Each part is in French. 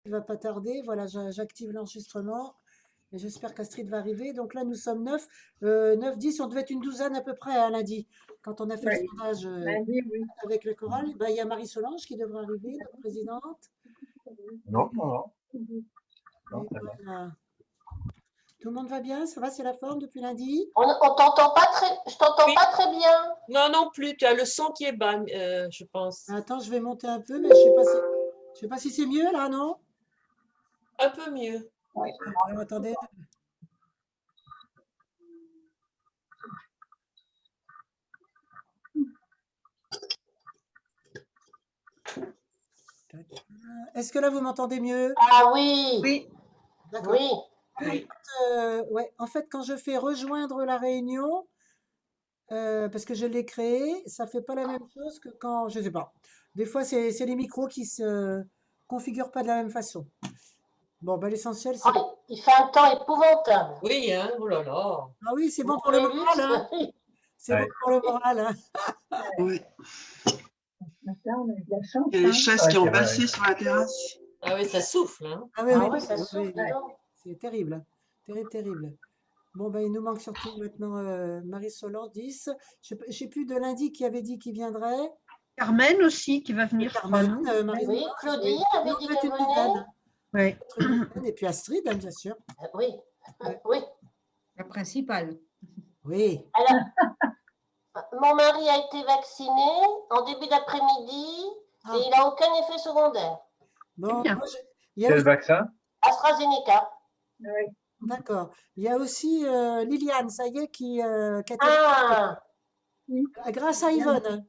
il va pas tarder. Voilà, j'active l'enregistrement et j'espère qu'Astrid va arriver. Donc là, nous sommes 9, 9, 10, on devait être une douzaine à peu près à lundi, quand on a fait le Oui, sondage lundi, oui. avec le choral. Ben, il y a Marie-Solange qui devrait arriver, notre présidente. Non, non, non. Et Non, très bien. voilà. Tout le monde va bien? Ça va, c'est la forme depuis lundi? On t'entend pas très, je t'entends Oui. pas très bien. Non, non plus, tu as le son qui est bas, je pense. Attends, je vais monter un peu, mais je sais pas si c'est mieux là, non? Un peu mieux. Oui. Alors attendez. Est-ce que là vous m'entendez mieux? Ah oui, Oui, D'accord. oui. Oui. Ouais, en fait, quand je fais rejoindre la réunion, parce que je l'ai créée, ça fait pas la même chose que quand, je sais pas. Des fois, c'est les micros qui se configurent pas de la même façon. Bon, bah, l'essentiel, c'est. Oh, il fait un temps épouvantable. Oui, hein, oh là là. Ah oui, c'est bon Vous pour le l'avez vu, moral, hein. C'est bon Ouais. pour le moral, hein. Oui. ce matin, on a eu de la chance. Il y a les chaises qui ont c'est vrai. baissé sur la terrasse. Ah oui, ça souffle, hein. Ah oui, Ah oui, ouais, ça oui, souffle, oui. dis donc. C'est terrible, hein. Terrible, terrible. Bon, ben, il nous manque surtout maintenant Marie-Solange 10. Je sais plus de lundi qui avait dit qu'il viendrait. Carmen aussi qui va venir, je crois, Carmen, non? Marie-Solange. Oui, Claudie avait Non, dit on doit être qu'elle une venait. douzaine. Oui. Être une douzaine. Et puis Astrid, hein, bien sûr. Oui, Ouais. oui. La principale. Oui. Alors, mon mari a été vacciné en début d'après-midi Ah. et il n'a aucun effet secondaire. Bon, bien. moi, il y a Quel aussi- vaccin? AstraZeneca. Oui. D'accord. Il y a aussi Liliane, ça y est, qui a été Ah, grâce à Yvonne, hein.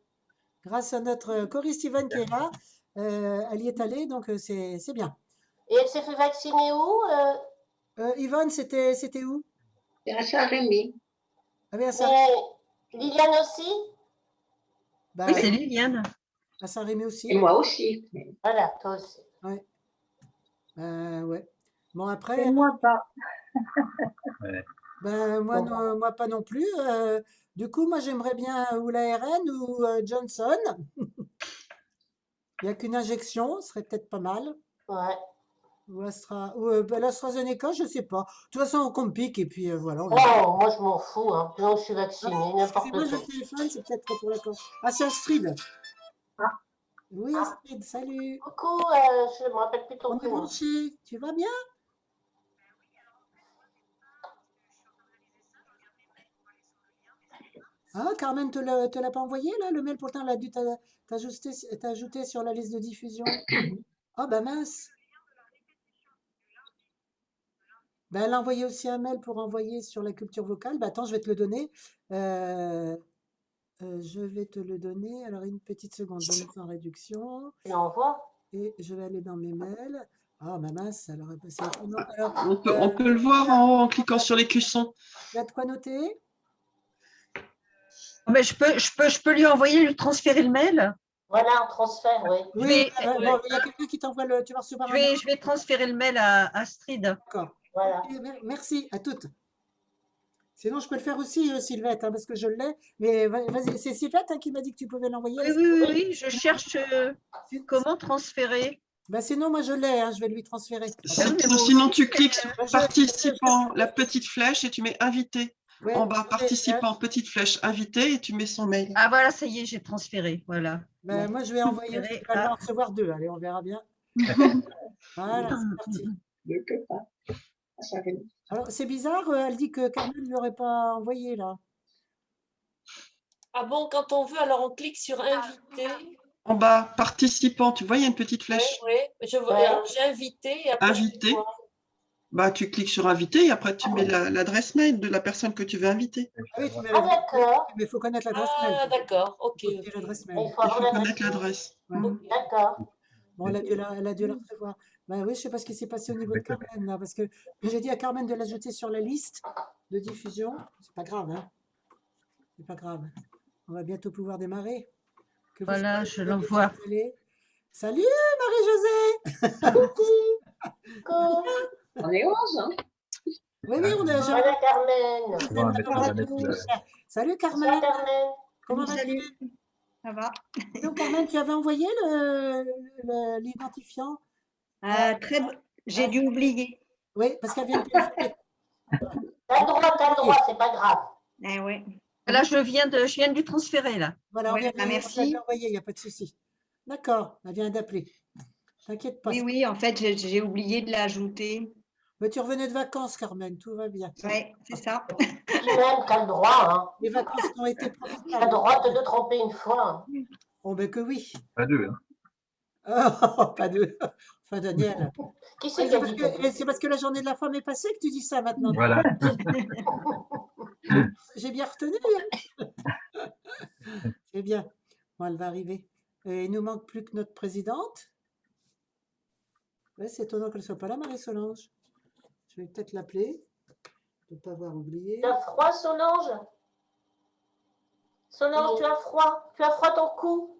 Grâce à notre choriste Yvonne qui est là, elle y est allée, donc c'est bien. et elle s'est fait vacciner où Yvonne, c'était où? C'est à Saint-Rémy. Ah oui, à Saint- Mais Liliane aussi. bah, Oui, c'est Liliane. à Saint-Rémy aussi. Et moi aussi. Voilà, toi aussi. Ouais. Ouais. Bon, après, Et moi pas. ben, moi, Bon. moi pas non plus. Du coup, moi, j'aimerais bien ou l'ARN ou Johnson. Il n'y a qu'une injection, ce serait peut-être pas mal. Ouais. Ou l'AstraZeneca, je sais pas. De toute façon, qu'on me pique et puis voilà. On verra. Oh, moi je m'en fous, hein. Non, je suis vaccinée, n'importe Excusez-moi, quoi. je téléphone, c'est peut-être pour l'accord. Ah, c'est Astrid. Ah. Oui, Astrid, salut. Coucou, je ne me rappelle plus ton On est prénom. branché. Tu vas bien? Ah, Carmen te l'a pas envoyé, là, le mail, pourtant, elle a dû t'ajouter sur la liste de diffusion. Ah, bah mince. Ben, elle a envoyé aussi un mail pour envoyer sur la culture vocale. Bah, attends, je vais te le donner. Je vais te le donner. Alors, une petite seconde, je vais mettre en réduction. Tu l'envoies? Et je vais aller dans mes mails. Ah, bah mince, alors, c'est étonnant. Alors, On peut le voir en haut en cliquant sur les cuissons. tu as de quoi noter? Mais je peux lui envoyer, lui transférer le mail. Voilà, un transfert, oui. Oui, vais- bon, il y a quelqu'un qui t'envoie tu vas recevoir Je un mail. vais transférer le mail à Astrid. D'accord. Voilà. Ok, merci à toutes. Sinon, je peux le faire aussi, Sylvette, hein, parce que je l'ai. Mais vas-y, c'est Sylvette hein, qui m'a dit que tu pouvais l'envoyer. Oui, je cherche Si- comment transférer. Bah, sinon, moi, je l'ai, hein, je vais lui transférer. Sinon, tu cliques sur Bah, participant, la petite flèche, et tu mets invité. Ouais, En bas, mais, participant, petite flèche, invité, et tu mets son mail. Ah voilà, ça y est, j'ai transféré. Voilà. bah, moi, je vais envoyer aussi. Transférer Elle va à- en recevoir deux. Allez, on verra bien. Voilà, c'est parti. De que pas. À Saint-Rémy. Alors, c'est bizarre, elle dit que Carmen ne lui aurait pas envoyé, là. Ah bon, quand on veut, alors on clique sur inviter. En bas, participant, tu vois, il y a une petite Oui, flèche. oui. Je vois. Ouais. Alors, j'ai invité et après, je Invité. vois. Bah, tu cliques sur invité et après, tu mets l'adresse mail de la personne que tu veux inviter. Ah oui, tu mets Ah, l'adresse mail, d'accord. mais il faut connaître l'adresse Ah, mail. d'accord, ok. Il faut qu'il y ait l'adresse Il mail. faut Il avoir faut l'adresse. connaître l'adresse. Ouais. D'accord. Bon, elle a dû la recevoir. Bah oui, je sais pas ce qui s'est passé au niveau de Carmen, là, parce que j'ai dit à Carmen de l'ajouter sur la liste de diffusion. C'est pas grave, hein. C'est pas grave. On va bientôt pouvoir démarrer. Que vous Voilà, soyez je bien l'envoie. installés. Salut Marie-Josée! Coucou. On est 11, hein? Oui, oui, on a Voilà, Carmen. On va mettre la mettre le- Salut Carmen! Bonsoir, Carmen. Comment vas-tu? Salut. Ça va? Et donc Carmen, tu avais envoyé l'identifiant? Ah, j'ai dû oublier. Oui, parce qu'elle vient de téléphoner. T'as le droit, c'est pas grave. Ah ouais. Là, je viens de lui transférer, là. Voilà, Ouais, on vient merci. de l'envoyer, il n'y a pas de souci. D'accord, elle vient d'appeler. T'inquiète pas. Oui, oui, en fait, j'ai oublié de l'ajouter. Mais tu revenais de vacances, Carmen, tout va bien. Ouais, c'est ça. Tu m'aimes, t'as le droit. Hein. Les vacances ont été T'as le profitables. droit de te tromper une fois. Oh, ben que oui. Pas deux. Hein. Oh, pas deux. Enfin, Daniel. Qui c'est qui a dit pas deux? C'est parce que la journée de la femme est passée que tu dis ça maintenant. Voilà. J'ai bien retenu. C'est bien. Bon, elle va arriver. Et il nous manque plus que notre présidente. Ouais, c'est étonnant qu'elle ne soit pas là, Marie-Solange. Je vais peut-être l'appeler. Ne pas avoir oublié. Tu as froid, Solange? Solange, tu as froid? Tu as froid ton cou?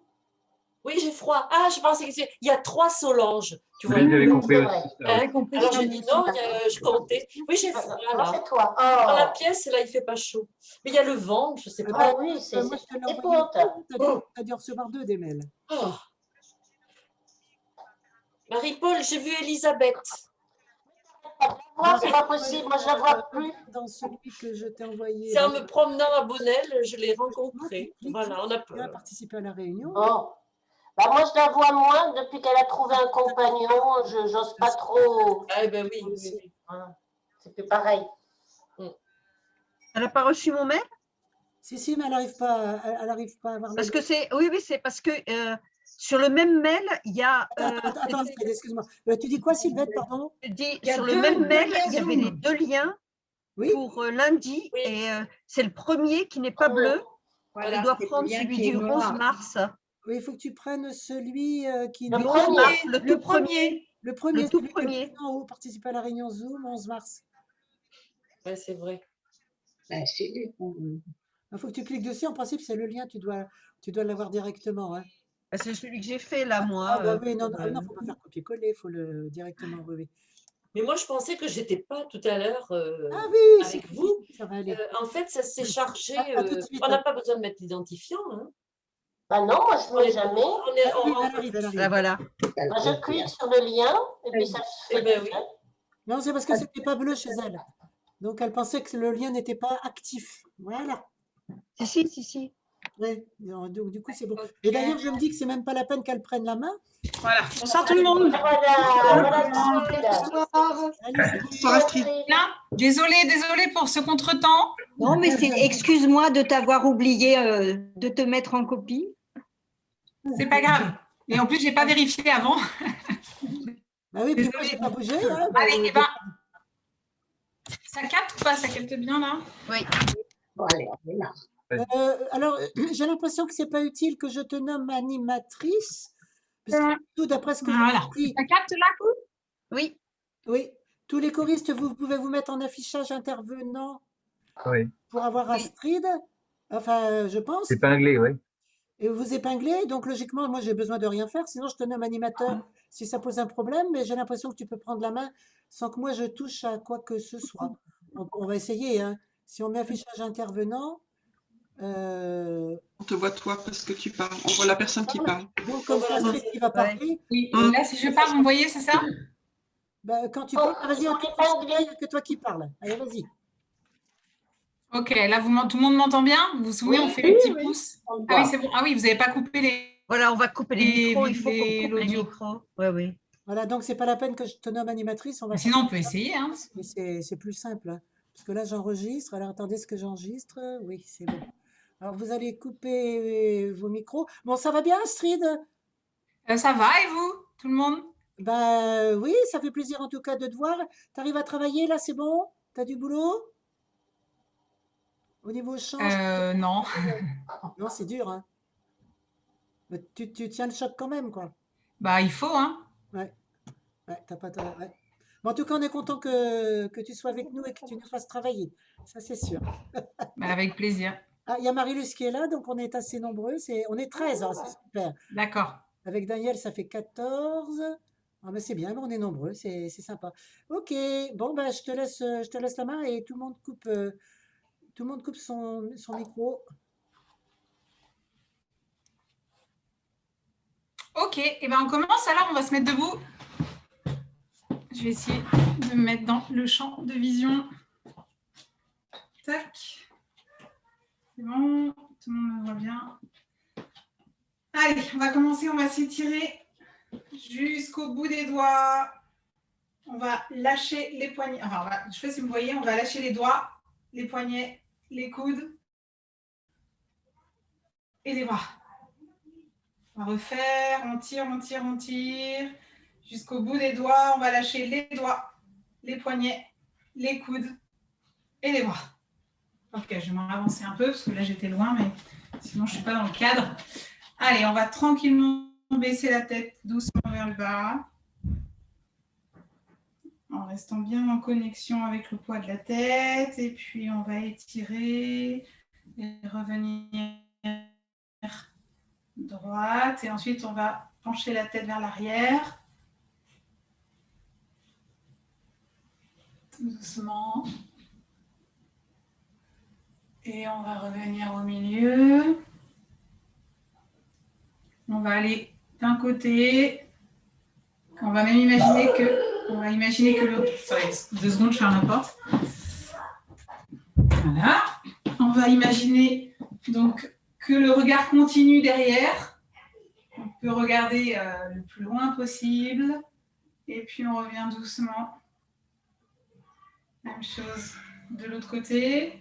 Oui, j'ai froid. Ah, je pensais qu'il y a 3 Solange. Tu vois. Oui, j'avais compris C'est aussi. vrai. ça, oui. Alors j'ai dit non, je comptais. Oui, j'ai froid Non, là. c'est toi. Dans la Oh. pièce, là, il fait pas chaud. Mais il y a le vent, je sais Ah, pas. Ah oui, c'est moi, je te l'ai épouvantable. envoyé. Tu as dû recevoir 2 des mails. Oh. Marie-Paul, j'ai vu Elisabeth. Moi, c'est pas possible. Moi, je la vois plus. Dans celui que je t'ai envoyé. C'est en me promenant à Bonnel, je l'ai rencontrée. Voilà, on a Tu as participé à la réunion. Oh. Bah, moi, je la vois moins depuis qu'elle a trouvé un compagnon. Je n'ose pas trop. Ah, ben oui, oui, oui. Voilà. C'est plus pareil. Elle n'a pas reçu mon mail? Si, mais elle n'arrive pas, elle arrive pas à avoir Parce le. que c'est. Oui, oui, c'est parce que sur le même mail, il y a. Attends, Astrid, excuse-moi. Tu dis quoi, Sylvette, pardon? Je dis, Il y a sur le deux même mail, liens il y avait les 2 liens Oui. pour lundi. Oui. Et c'est le premier qui n'est pas bleu. Voilà, Elle doit c'est le prendre lien celui qui est du 11 noir. mars. Oui, il faut que tu prennes celui qui Le nous. premier. Le tout premier. Le premier, Le tout celui qui est premier. en haut, participer à la réunion Zoom, 11 mars. Ouais, c'est vrai. Ben, c'est lui. Il faut que tu cliques dessus. En principe, c'est le lien, tu dois l'avoir directement. Hein. Bah, c'est celui que j'ai fait là, moi. Ah, bah oui, non, faut pas faire copier-coller, il faut le directement. Oui, oui. Mais moi, je pensais que j'étais pas tout à l'heure Ah oui, avec si, vous. ça va aller. En fait, ça s'est chargé. À tout de suite, On n'a hein. pas besoin de mettre l'identifiant. Hein. Bah non, moi, je ne mets jamais. Elle arrive, elle Là, arrive. voilà. Moi, je clique sur le lien et puis ça se fait. Eh ben oui. Non, c'est parce que c'était pas bleu chez elle. Donc, elle pensait que le lien n'était pas actif. Voilà. Si. Ouais, donc, du coup, c'est bon. Et d'ailleurs, je me dis que c'est même pas la peine qu'elle prenne la main. Voilà. Bonsoir tout le monde. Voilà. Bonsoir Astrid. Désolée pour ce contretemps. Non, mais excuse-moi de t'avoir oublié de te mettre en copie. C'est pas grave. Et en plus, j'ai pas vérifié avant. Bah oui, puis moi, j'ai pas bougé. Hein, Allez, eh ben, ça capte ou pas? Ça capte bien là? Oui. Bon, allez, on est là. Alors, j'ai l'impression que c'est pas utile que je te nomme animatrice, parce que tout d'après ce que Voilà. j'ai dit, Ça capte là? Oui. oui, tous les choristes, vous pouvez vous mettre en affichage intervenant Oui. pour avoir Astrid, enfin, je pense, Épinglé, oui. et vous épinglez, donc logiquement, moi, j'ai besoin de rien faire, sinon je te nomme animateur si ça pose un problème, mais j'ai l'impression que tu peux prendre la main sans que moi je touche à quoi que ce soit. On va essayer, hein. Si on met affichage intervenant, On te voit toi parce que tu parles. On voit la personne qui parle. donc comme c'est Astrid qui va parler, Oui. Là, si je parle, vous me voyez, c'est ça? bah, quand tu parles, vas-y, on il n'y a que toi qui parles. Allez, vas-y. Ok, là, tout le monde m'entend bien? Vous vous souvenez, on fait les petits pouces. Ah oui, c'est bon. Ah oui, vous n'avez pas coupé les. Voilà, on va couper les Et micros. Il faut qu'on coupe les l'audio. micros. Oui. Voilà, donc c'est pas la peine que je te nomme animatrice. On va Sinon, on peut faire ça. essayer. Hein. Mais c'est plus simple. Hein. Parce que là, j'enregistre. Alors, attendez ce que j'enregistre. Oui, c'est bon. Alors, vous allez couper vos micros. Bon, ça va bien, Astrid? Ça va, et vous? Tout le monde? Ben oui, ça fait plaisir en tout cas de te voir. Tu arrives à travailler là, c'est bon? Tu as du boulot? Au niveau chant? Non. Non, c'est dur. Hein. Mais tu tiens le choc quand même, quoi. Bah, il faut, hein. Ouais, t'as pas tort. Ouais. Mais en tout cas, on est content que tu sois avec nous et que tu nous fasses travailler. Ça, c'est sûr. Bah, avec plaisir. Ah, il y a Marie-Luce qui est là, donc on est assez nombreux. On est 13, hein, c'est super. D'accord. Avec Daniel, ça fait 14. Ah, mais c'est bien, mais on est nombreux, c'est sympa. Ok, bon, ben, je te laisse la main et tout le monde coupe son micro. Ok, et ben on commence alors, on va se mettre debout. Je vais essayer de me mettre dans le champ de vision. Tac. C'est bon, tout le monde me voit bien. Allez, on va commencer, on va s'étirer jusqu'au bout des doigts. On va lâcher les poignets. Enfin, je ne sais pas si vous voyez, on va lâcher les doigts, les poignets, les coudes et les bras. On va refaire, on tire, on tire, on tire. Jusqu'au bout des doigts, on va lâcher les doigts, les poignets, les coudes et les bras. Ok, je vais m'en avancer un peu parce que là j'étais loin, mais sinon je ne suis pas dans le cadre. Allez, on va tranquillement baisser la tête doucement vers le bas. En restant bien en connexion avec le poids de la tête. Et puis on va étirer et revenir droite. Et ensuite on va pencher la tête vers l'arrière. Doucement. Et on va revenir au milieu. On va aller d'un côté. On va même imaginer que l'autre. Sorry, 2 secondes, je ferme la porte. Voilà. On va imaginer donc que le regard continue derrière. On peut regarder le plus loin possible. Et puis on revient doucement. Même chose de l'autre côté.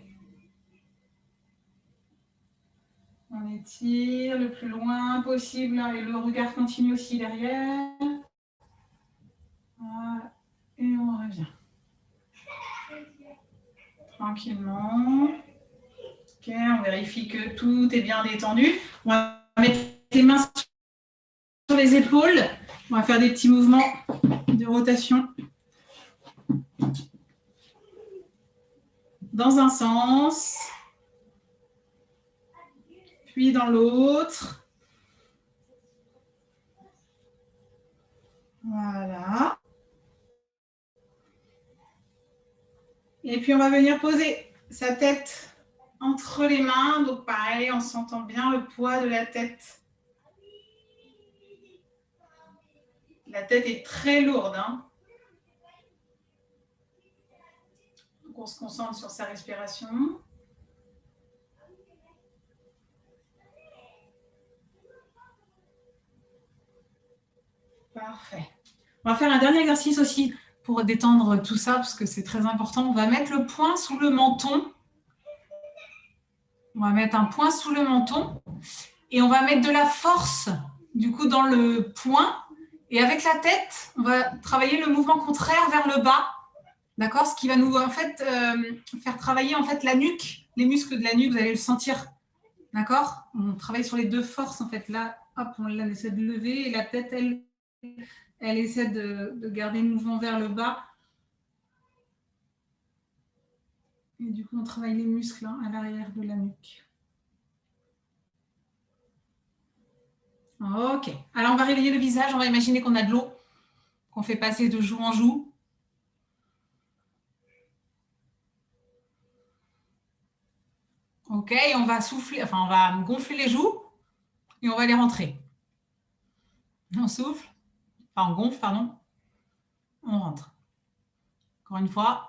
On étire le plus loin possible et le regard continue aussi derrière. Voilà. Et on revient. Tranquillement. Ok, on vérifie que tout est bien détendu. On va mettre les mains sur les épaules. On va faire des petits mouvements de rotation. Dans un sens. Puis dans l'autre. Voilà. Et puis on va venir poser sa tête entre les mains. Donc pareil, on sentant bien le poids de la tête. La tête est très lourde. Hein. Donc on se concentre sur sa respiration. Parfait. On va faire un dernier exercice aussi pour détendre tout ça, parce que c'est très important. On va mettre le poing sous le menton. On va mettre un poing sous le menton et on va mettre de la force du coup dans le poing. Et avec la tête, on va travailler le mouvement contraire vers le bas. D'accord? Ce qui va nous en fait faire travailler en fait la nuque, les muscles de la nuque, vous allez le sentir. D'accord? On travaille sur les 2 forces en fait. Là, hop, on essaie de lever et la tête, elle essaie de garder le mouvement vers le bas. Et du coup, on travaille les muscles hein, à l'arrière de la nuque. Ok. Alors, on va réveiller le visage. On va imaginer qu'on a de l'eau, qu'on fait passer de joue en joue. Ok. Et on va souffler, enfin, on va gonfler les joues et on va les rentrer. On souffle. Enfin, on gonfle, pardon. On rentre. Encore une fois.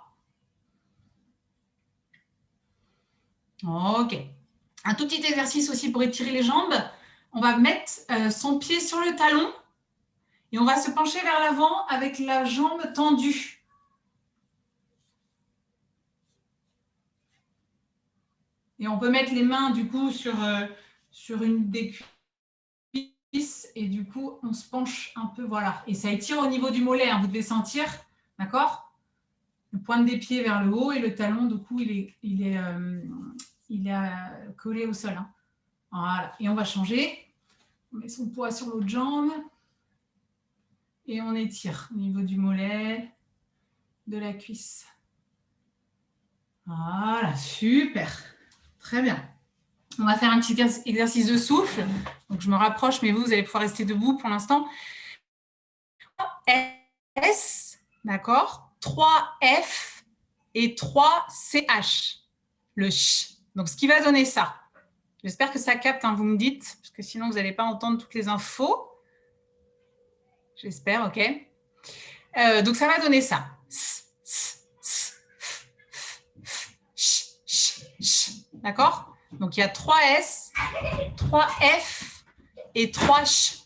Ok. Un tout petit exercice aussi pour étirer les jambes. On va mettre son pied sur le talon et on va se pencher vers l'avant avec la jambe tendue. Et on peut mettre les mains du coup sur une des cuisses et du coup on se penche un peu, voilà. Et ça étire au niveau du mollet, hein, vous devez sentir, d'accord? Le pointe des pieds vers le haut et le talon, du coup, il est collé au sol. Hein. Voilà. Et on va changer. On met son poids sur l'autre jambe. Et on étire au niveau du mollet, de la cuisse. Voilà, super. Très bien. On va faire un petit exercice de souffle. Donc, je me rapproche, mais vous allez pouvoir rester debout pour l'instant. S, d'accord? 3 F et 3 CH. Le ch. Donc, ce qui va donner ça. J'espère que ça capte, hein, vous me dites, parce que sinon, vous n'allez pas entendre toutes les infos. J'espère, ok. Donc, ça va donner ça. D'accord? Donc, il y a 3 S, 3 F et 3 ch.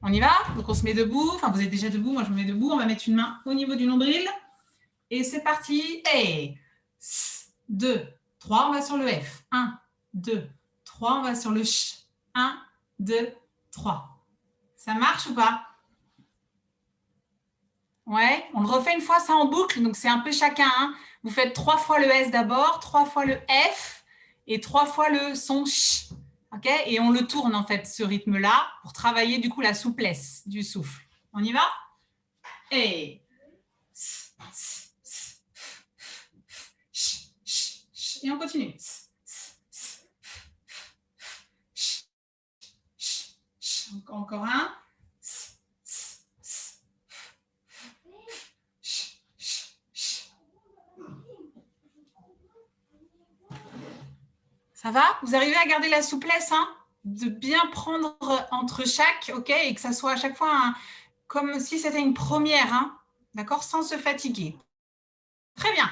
On y va? Donc, on se met debout. Enfin, vous êtes déjà debout. Moi, je me mets debout. On va mettre une main au niveau du nombril. Et c'est parti. Et 2, 3, on va sur le F. 1, 2, 3, on va sur le ch. 1, 2, 3. Ça marche ou pas? Ouais, on le refait une fois ça en boucle. Donc, c'est un peu chacun. Hein. Vous faites 3 fois le S d'abord, 3 fois le F et 3 fois le son ch. Okay, et on le tourne en fait, ce rythme-là, pour travailler du coup la souplesse du souffle. On y va? Et on continue. Encore un. Ça va? Vous arrivez à garder la souplesse, hein? De bien prendre entre chaque, ok? Et que ça soit à chaque fois comme si c'était une première, hein? D'accord? Sans se fatiguer. Très bien.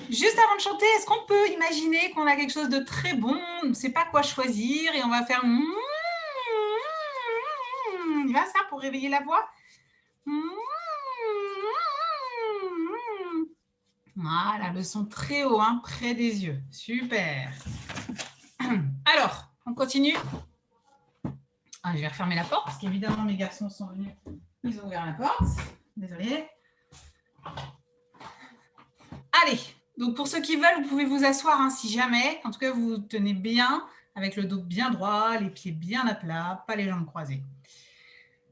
Juste avant de chanter, est-ce qu'on peut imaginer qu'on a quelque chose de très bon, on ne sait pas quoi choisir et on va faire il va ça pour réveiller la voix? Voilà, le son très haut, hein, près des yeux. Super. Alors, on continue. Ah, je vais refermer la porte parce qu'évidemment, mes garçons sont venus. Ils ont ouvert la porte. Désolée. Allez, donc pour ceux qui veulent, vous pouvez vous asseoir hein, si jamais. En tout cas, vous vous tenez bien avec le dos bien droit, les pieds bien à plat, pas les jambes croisées.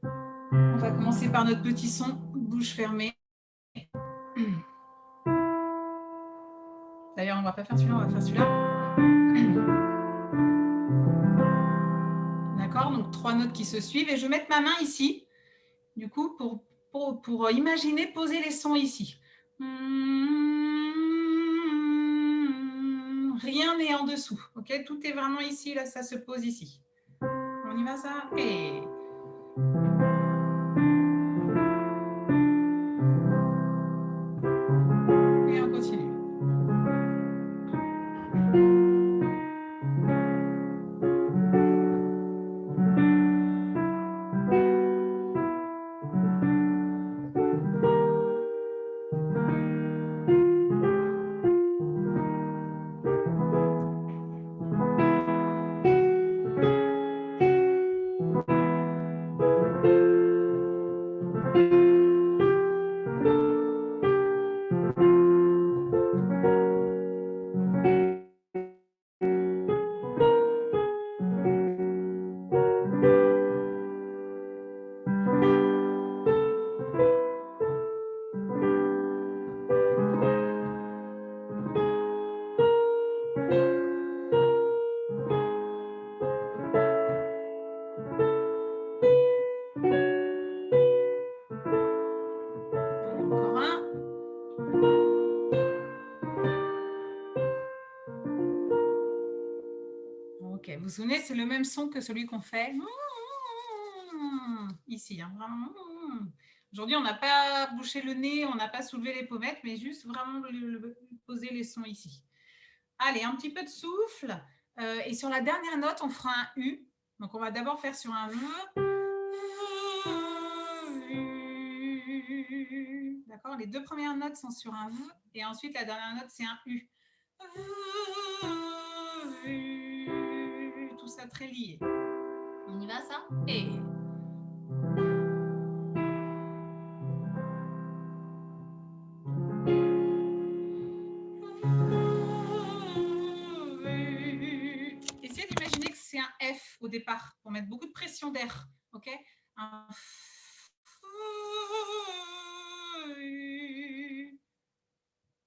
On va commencer par notre petit son, bouche fermée. D'ailleurs, on ne va pas faire celui-là, on va faire celui-là. D'accord, donc 3 notes qui se suivent. Et je vais mettre ma main ici, du coup, pour imaginer poser les sons ici. Rien n'est en dessous, ok? Tout est vraiment ici, là, ça se pose ici. On y va, ça? Et on continue. Vous vous souvenez, c'est le même son que celui qu'on fait ici. Hein, vraiment. Aujourd'hui, on n'a pas bouché le nez, on n'a pas soulevé les pommettes, mais juste vraiment poser les sons ici. Allez, un petit peu de souffle. Et sur la dernière note, on fera un U. Donc, on va d'abord faire sur un V. D'accord? Les 2 premières notes sont sur un V. Et ensuite, la dernière note, c'est un U. Tout ça très lié. On y va, ça? Et... essayez d'imaginer que c'est un F au départ, pour mettre beaucoup de pression d'air. Ok? Un...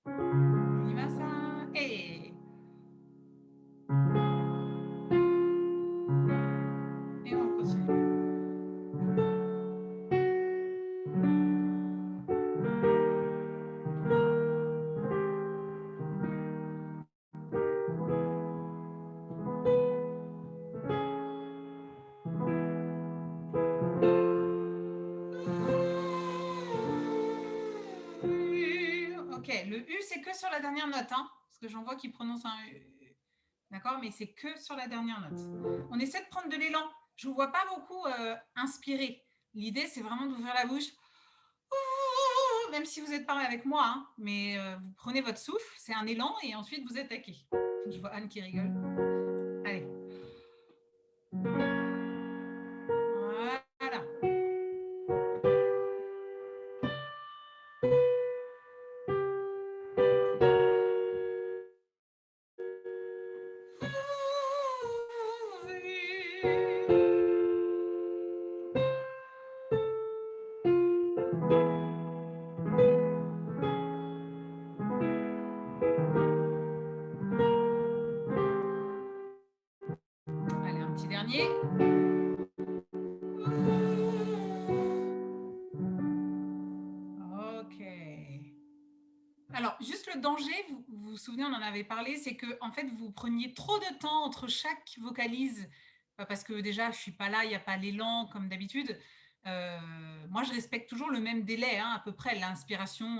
On y va, ça? Et... on continue. Ok, le U, c'est que sur la dernière note, hein, parce que j'en vois qui prononcent un U. D'accord, mais c'est que sur la dernière note. On essaie de prendre de l'élan. Je ne vous vois pas beaucoup inspirer. L'idée, c'est vraiment d'ouvrir la bouche. Même si vous êtes pareil avec moi, hein, mais vous prenez votre souffle, c'est un élan, et ensuite vous attaquez. Je vois Anne qui rigole. Allez. Voilà. Allez, un petit dernier. Ok. Alors, juste le danger, vous vous souvenez, on en avait parlé, c'est que en fait, vous preniez trop de temps entre chaque vocalise, parce que déjà, je ne suis pas là, il n'y a pas l'élan comme d'habitude. Moi, je respecte toujours le même délai, hein, à peu près. L'inspiration,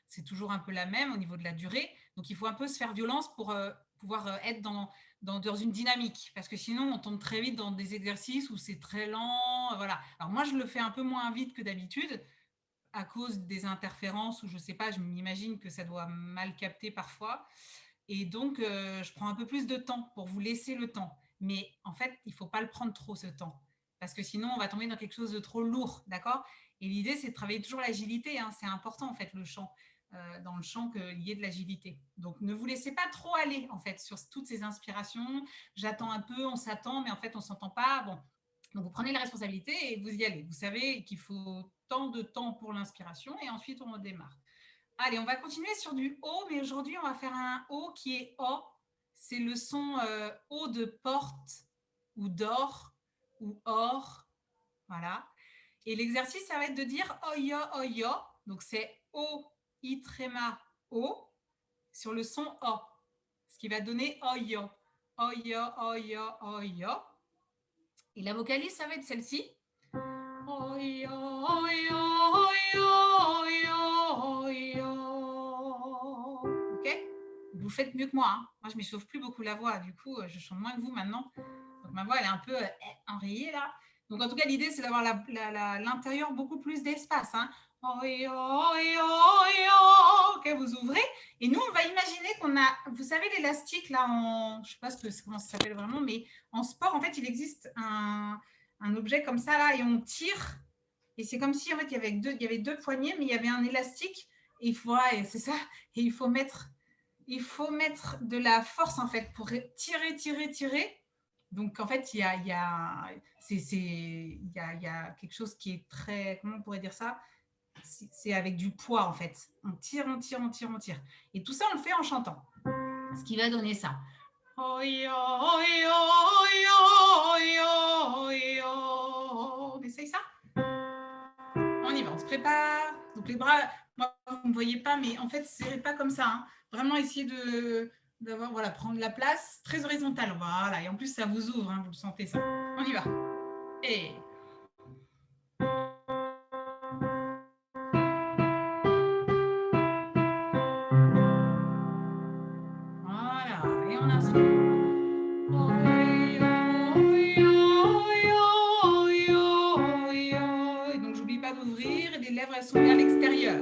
c'est toujours un peu la même au niveau de la durée. Donc, il faut un peu se faire violence pour pouvoir être dans une dynamique, parce que sinon, on tombe très vite dans des exercices où c'est très lent. Voilà. Alors, moi, je le fais un peu moins vite que d'habitude, à cause des interférences, ou je ne sais pas, je m'imagine que ça doit mal capter parfois. Et donc, je prends un peu plus de temps pour vous laisser le temps. Mais en fait, il ne faut pas le prendre trop, ce temps. Parce que sinon, on va tomber dans quelque chose de trop lourd, d'accord? Et l'idée, c'est de travailler toujours l'agilité, hein. C'est important, en fait, le chant. Dans le chant, qu'il y ait de l'agilité. Donc, ne vous laissez pas trop aller, en fait, sur toutes ces inspirations. J'attends un peu, on s'attend, mais en fait, on ne s'entend pas. Bon. Donc, vous prenez la responsabilité et vous y allez. Vous savez qu'il faut tant de temps pour l'inspiration et ensuite, on redémarre. Allez, on va continuer sur du O, mais aujourd'hui, on va faire un O qui est O. C'est le son O de porte ou d'or ou or. Voilà. Et l'exercice, ça va être de dire oyo, oyo. Donc, c'est O, I, tréma, O sur le son O. Ce qui va donner oyo. Oyo, oyo, oyo. Et la vocalise, ça va être celle-ci. Oyo, oyo, oyo, oyo, oyo. Ok? Vous faites mieux que moi, hein. Moi, je ne m'échauffe plus beaucoup la voix. Du coup, je chante moins que vous maintenant. Donc, ma voix, elle est un peu enrayée là. Donc, en tout cas, l'idée, c'est d'avoir l'intérieur beaucoup plus d'espace, hein. Oyo, oyo, oyo. Ok, vous ouvrez. Et nous, on va imaginer qu'on a, vous savez, l'élastique là, je ne sais pas comment ça s'appelle vraiment, mais en sport, en fait, il existe un objet comme ça là et on tire. Et c'est comme si en fait, il y avait deux poignées, mais il y avait un élastique. Et c'est ça. Et il faut mettre de la force en fait pour tirer, tirer, tirer. Donc en fait, il y a quelque chose qui est très, comment on pourrait dire ça? C'est avec du poids en fait. On tire, on tire, on tire, on tire. Et tout ça, on le fait en chantant. Ce qui va donner ça. On essaye ça? On y va, on se prépare. Donc les bras, moi, vous ne me voyez pas, mais en fait, serrez pas comme ça, hein. Vraiment essayer d'avoir, voilà, prendre la place très horizontale. Voilà, et en plus, ça vous ouvre, hein, vous le sentez ça. On y va. Et... voilà, et on inspire. Et donc, j'oublie pas d'ouvrir et les lèvres, elles sont vers l'extérieur.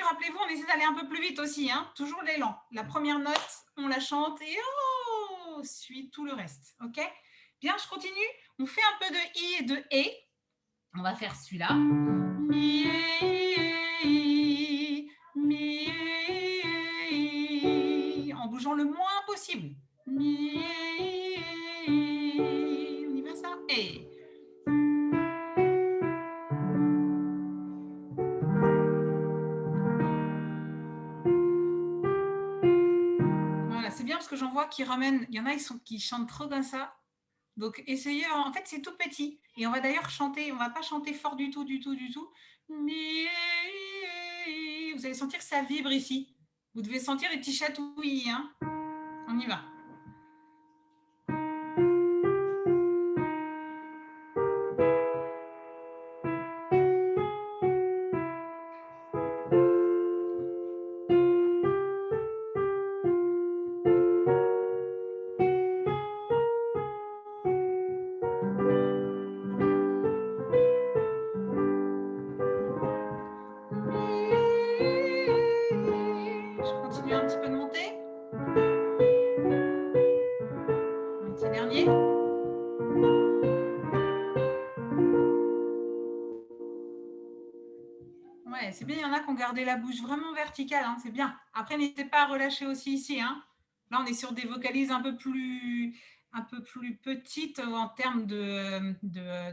début, rappelez-vous, on essaie d'aller un peu plus vite aussi, hein, toujours l'élan. La première note, on la chante et oh, suit tout le reste. OK? Bien, je continue. On fait un peu de i et de e. On va faire celui-là. Mi, mi, en bougeant le moins possible. Mi, on y va ça? Et. Voilà, c'est bien parce que j'en vois qui ramènent. Il y en a qui chantent trop comme ça. Donc, essayez. En fait, c'est tout petit. Et on va d'ailleurs chanter. On ne va pas chanter fort du tout, du tout, du tout. Mais vous allez sentir que ça vibre ici. Vous devez sentir les petits chatouillis. Hein. On y va. Je continue un petit peu de monter. Un petit dernier. Ouais, c'est bien, il y en a qui ont gardé la bouche vraiment verticale, hein, c'est bien. Après, n'hésitez pas à relâcher aussi ici. Hein. Là, on est sur des vocalises un peu plus petites en termes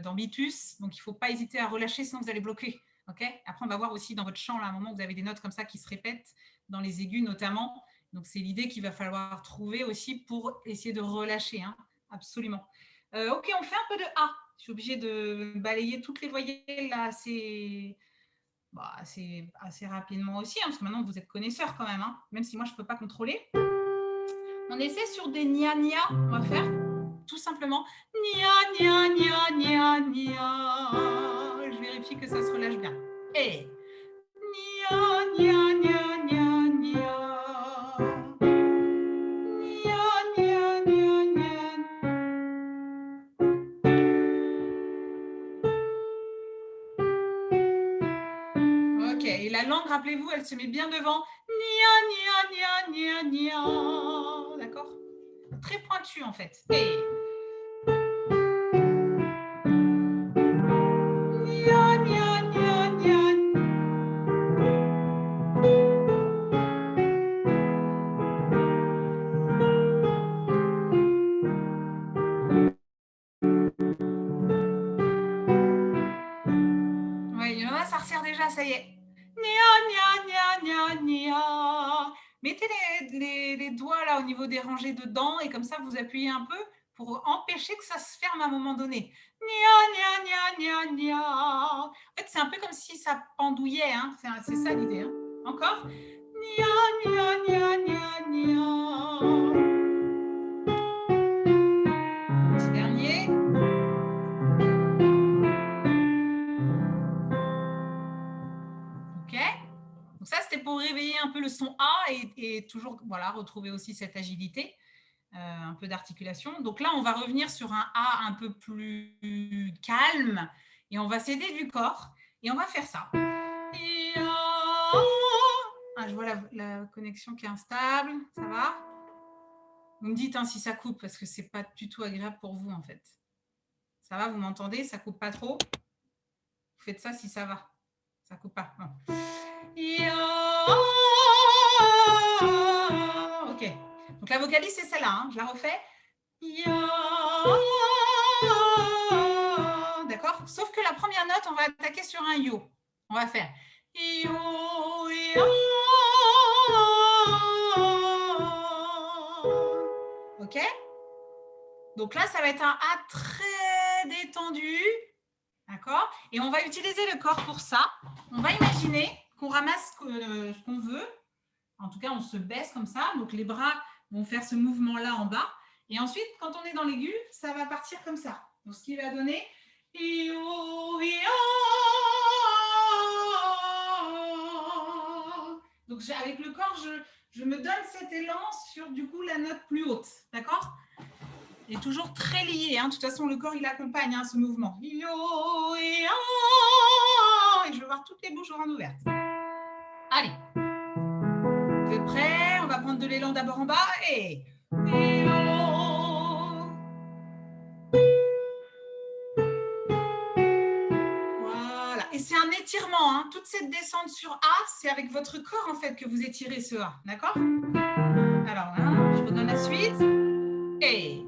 d'ambitus. Donc, il ne faut pas hésiter à relâcher, sinon vous allez bloquer. Okay. Après, on va voir aussi dans votre chant, là, à un moment, vous avez des notes comme ça qui se répètent, dans les aigus notamment. Donc, c'est l'idée qu'il va falloir trouver aussi pour essayer de relâcher. Hein. Absolument. OK, on fait un peu de A. Je suis obligée de balayer toutes les voyelles là, assez rapidement aussi, hein, parce que maintenant, vous êtes connaisseurs quand même, hein, même si moi, je ne peux pas contrôler. On essaie sur des nia-nia. On va faire tout simplement nia-nia-nia-nia-nia. Je vérifie que ça se relâche bien. Et nia-nia-nia-nia-nia. Ok, et la langue, rappelez-vous, elle se met bien devant. Nia, nia, nia, nia, nia. D'accord? Très pointu, en fait. Et... Nia, nia, nia, nia. Oui, il y en a, ça resserre déjà, ça y est. Nia, nia, nia, nia, nia. Mettez les doigts là au niveau des rangées dedans et comme ça, vous appuyez un peu pour empêcher que ça se ferme à un moment donné. Nia, nia, nia, nia, nia. En fait, c'est un peu comme si ça pendouillait. Hein. C'est ça l'idée. Hein. Encore. Nia, nia, nia, nia, nia. Petit dernier. OK. Donc ça, c'était pour réveiller un peu le son A et toujours voilà, retrouver aussi cette agilité, un peu d'articulation. Donc là, on va revenir sur un A un peu plus calme et on va s'aider du corps et on va faire ça. Ah, je vois la connexion qui est instable, ça va? Vous me dites hein, si ça coupe parce que ce n'est pas du tout agréable pour vous en fait. Ça va, vous m'entendez? Ça ne coupe pas trop? Vous faites ça si ça va. Ça ne coupe pas. Bon. Ok. Donc la vocalise, c'est celle-là. Hein. Je la refais. D'accord? Sauf que la première note, on va attaquer sur un yo. On va faire yo, yo. Ok? Donc là, ça va être un A très détendu. D'accord? Et on va utiliser le corps pour ça. On va imaginer qu'on ramasse ce qu'on veut. En tout cas, on se baisse comme ça. Donc, les bras vont faire ce mouvement-là en bas. Et ensuite, quand on est dans l'aigu, ça va partir comme ça. Donc, ce qui va donner... Donc, avec le corps, je me donne cet élan sur, du coup, la note plus haute. D'accord? Et toujours très lié. Hein. De toute façon, le corps, il accompagne hein, ce mouvement. Et je veux voir toutes les bouches grandes ouvertes. Allez. Vous êtes prêts? On va prendre de l'élan d'abord en bas et... Voilà. Et c'est un étirement. Hein. Toute cette descente sur A, c'est avec votre corps en fait que vous étirez ce A. D'accord? Alors, hein, je vous donne la suite. Et...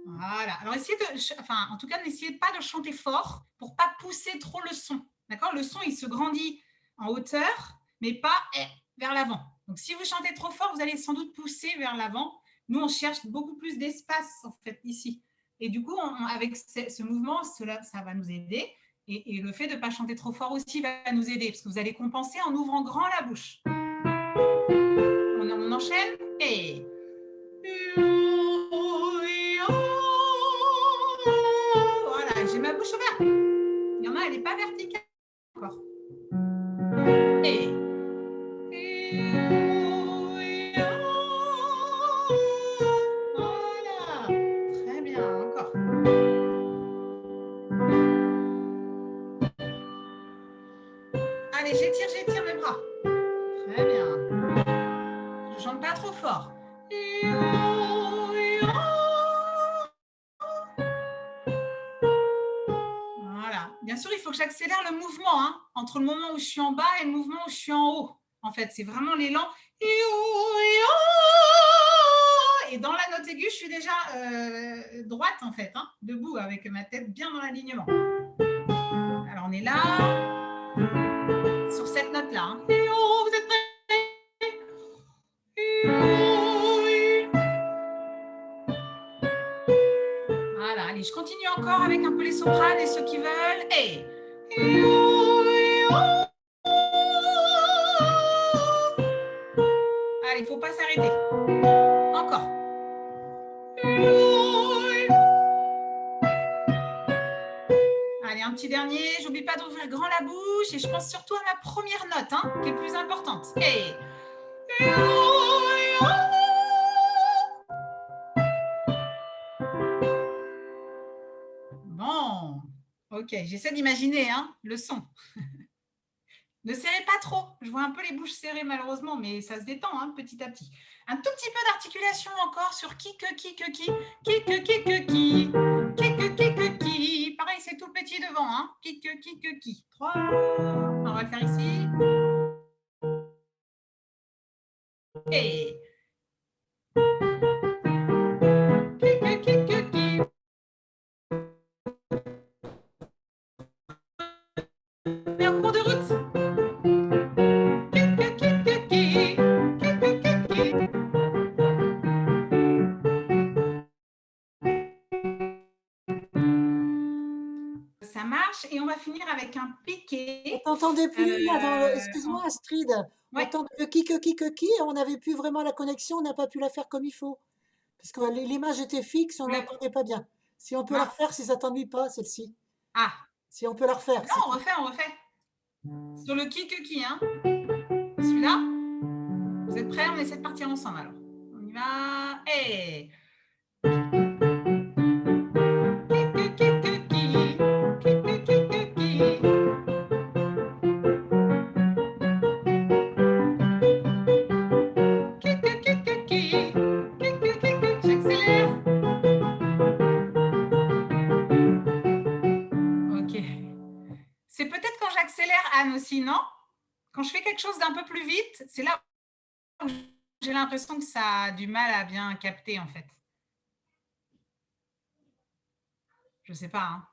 Voilà. Alors, essayez de, enfin, en tout cas, n'essayez pas de chanter fort pour pas pousser trop le son. D'accord? Le son, il se grandit en hauteur, mais pas vers l'avant. Donc, si vous chantez trop fort, vous allez sans doute pousser vers l'avant. Nous, on cherche beaucoup plus d'espace, en fait, ici. Et du coup, avec ce mouvement, ça va nous aider. Et le fait de ne pas chanter trop fort aussi va nous aider, parce que vous allez compenser en ouvrant grand la bouche. On enchaîne et... Voilà, j'ai ma bouche ouverte. Il y en a, elle n'est pas verticale encore. Et... Voilà. Très bien, encore. Allez, j'étire mes bras. Très bien. Je ne chante pas trop fort. Voilà. Bien sûr, il faut que j'accélère le mouvement hein, entre le moment où je suis en bas et le mouvement où je suis en haut. En fait, c'est vraiment l'élan. Et dans la note aiguë, je suis déjà droite, en fait, hein, debout, avec ma tête bien dans l'alignement. Alors, on est là, sur cette note-là. Hein. Vous êtes prêts? Voilà, allez, je continue encore avec un peu les sopranes et ceux qui veulent. Et... Allez, il ne faut pas s'arrêter. Encore. Allez, un petit dernier. J'oublie pas d'ouvrir grand la bouche et je pense surtout à ma première note, hein, qui est plus importante. Et... Bon, ok, j'essaie d'imaginer hein, le son. Ne serrez pas trop. Je vois un peu les bouches serrées malheureusement, mais ça se détend hein, petit à petit. Un tout petit peu d'articulation encore sur qui. Pareil, c'est tout petit devant. Hein. Qui. 3. On va le faire ici. Et... Mais en cours de route. Ça marche et on va finir avec un piqué. On t'entendait plus là. Excuse-moi Astrid. Ouais. On entendait qui et on n'avait plus vraiment la connexion. On n'a pas pu la faire comme il faut parce que l'image était fixe. On n'entendait pas bien. Si on peut la refaire, si ça t'ennuie pas celle-ci. Ah. Si on peut la refaire. Non, on refait. Sur le qui. Hein. Celui-là. Vous êtes prêts? On essaie de partir ensemble alors. On y va. Et... J'accélère. Ok. C'est peut-être quand j'accélère, Anne aussi, non? Quand je fais quelque chose d'un peu plus vite, c'est là où j'ai l'impression que ça a du mal à bien capter, en fait. Je ne sais pas. Hein.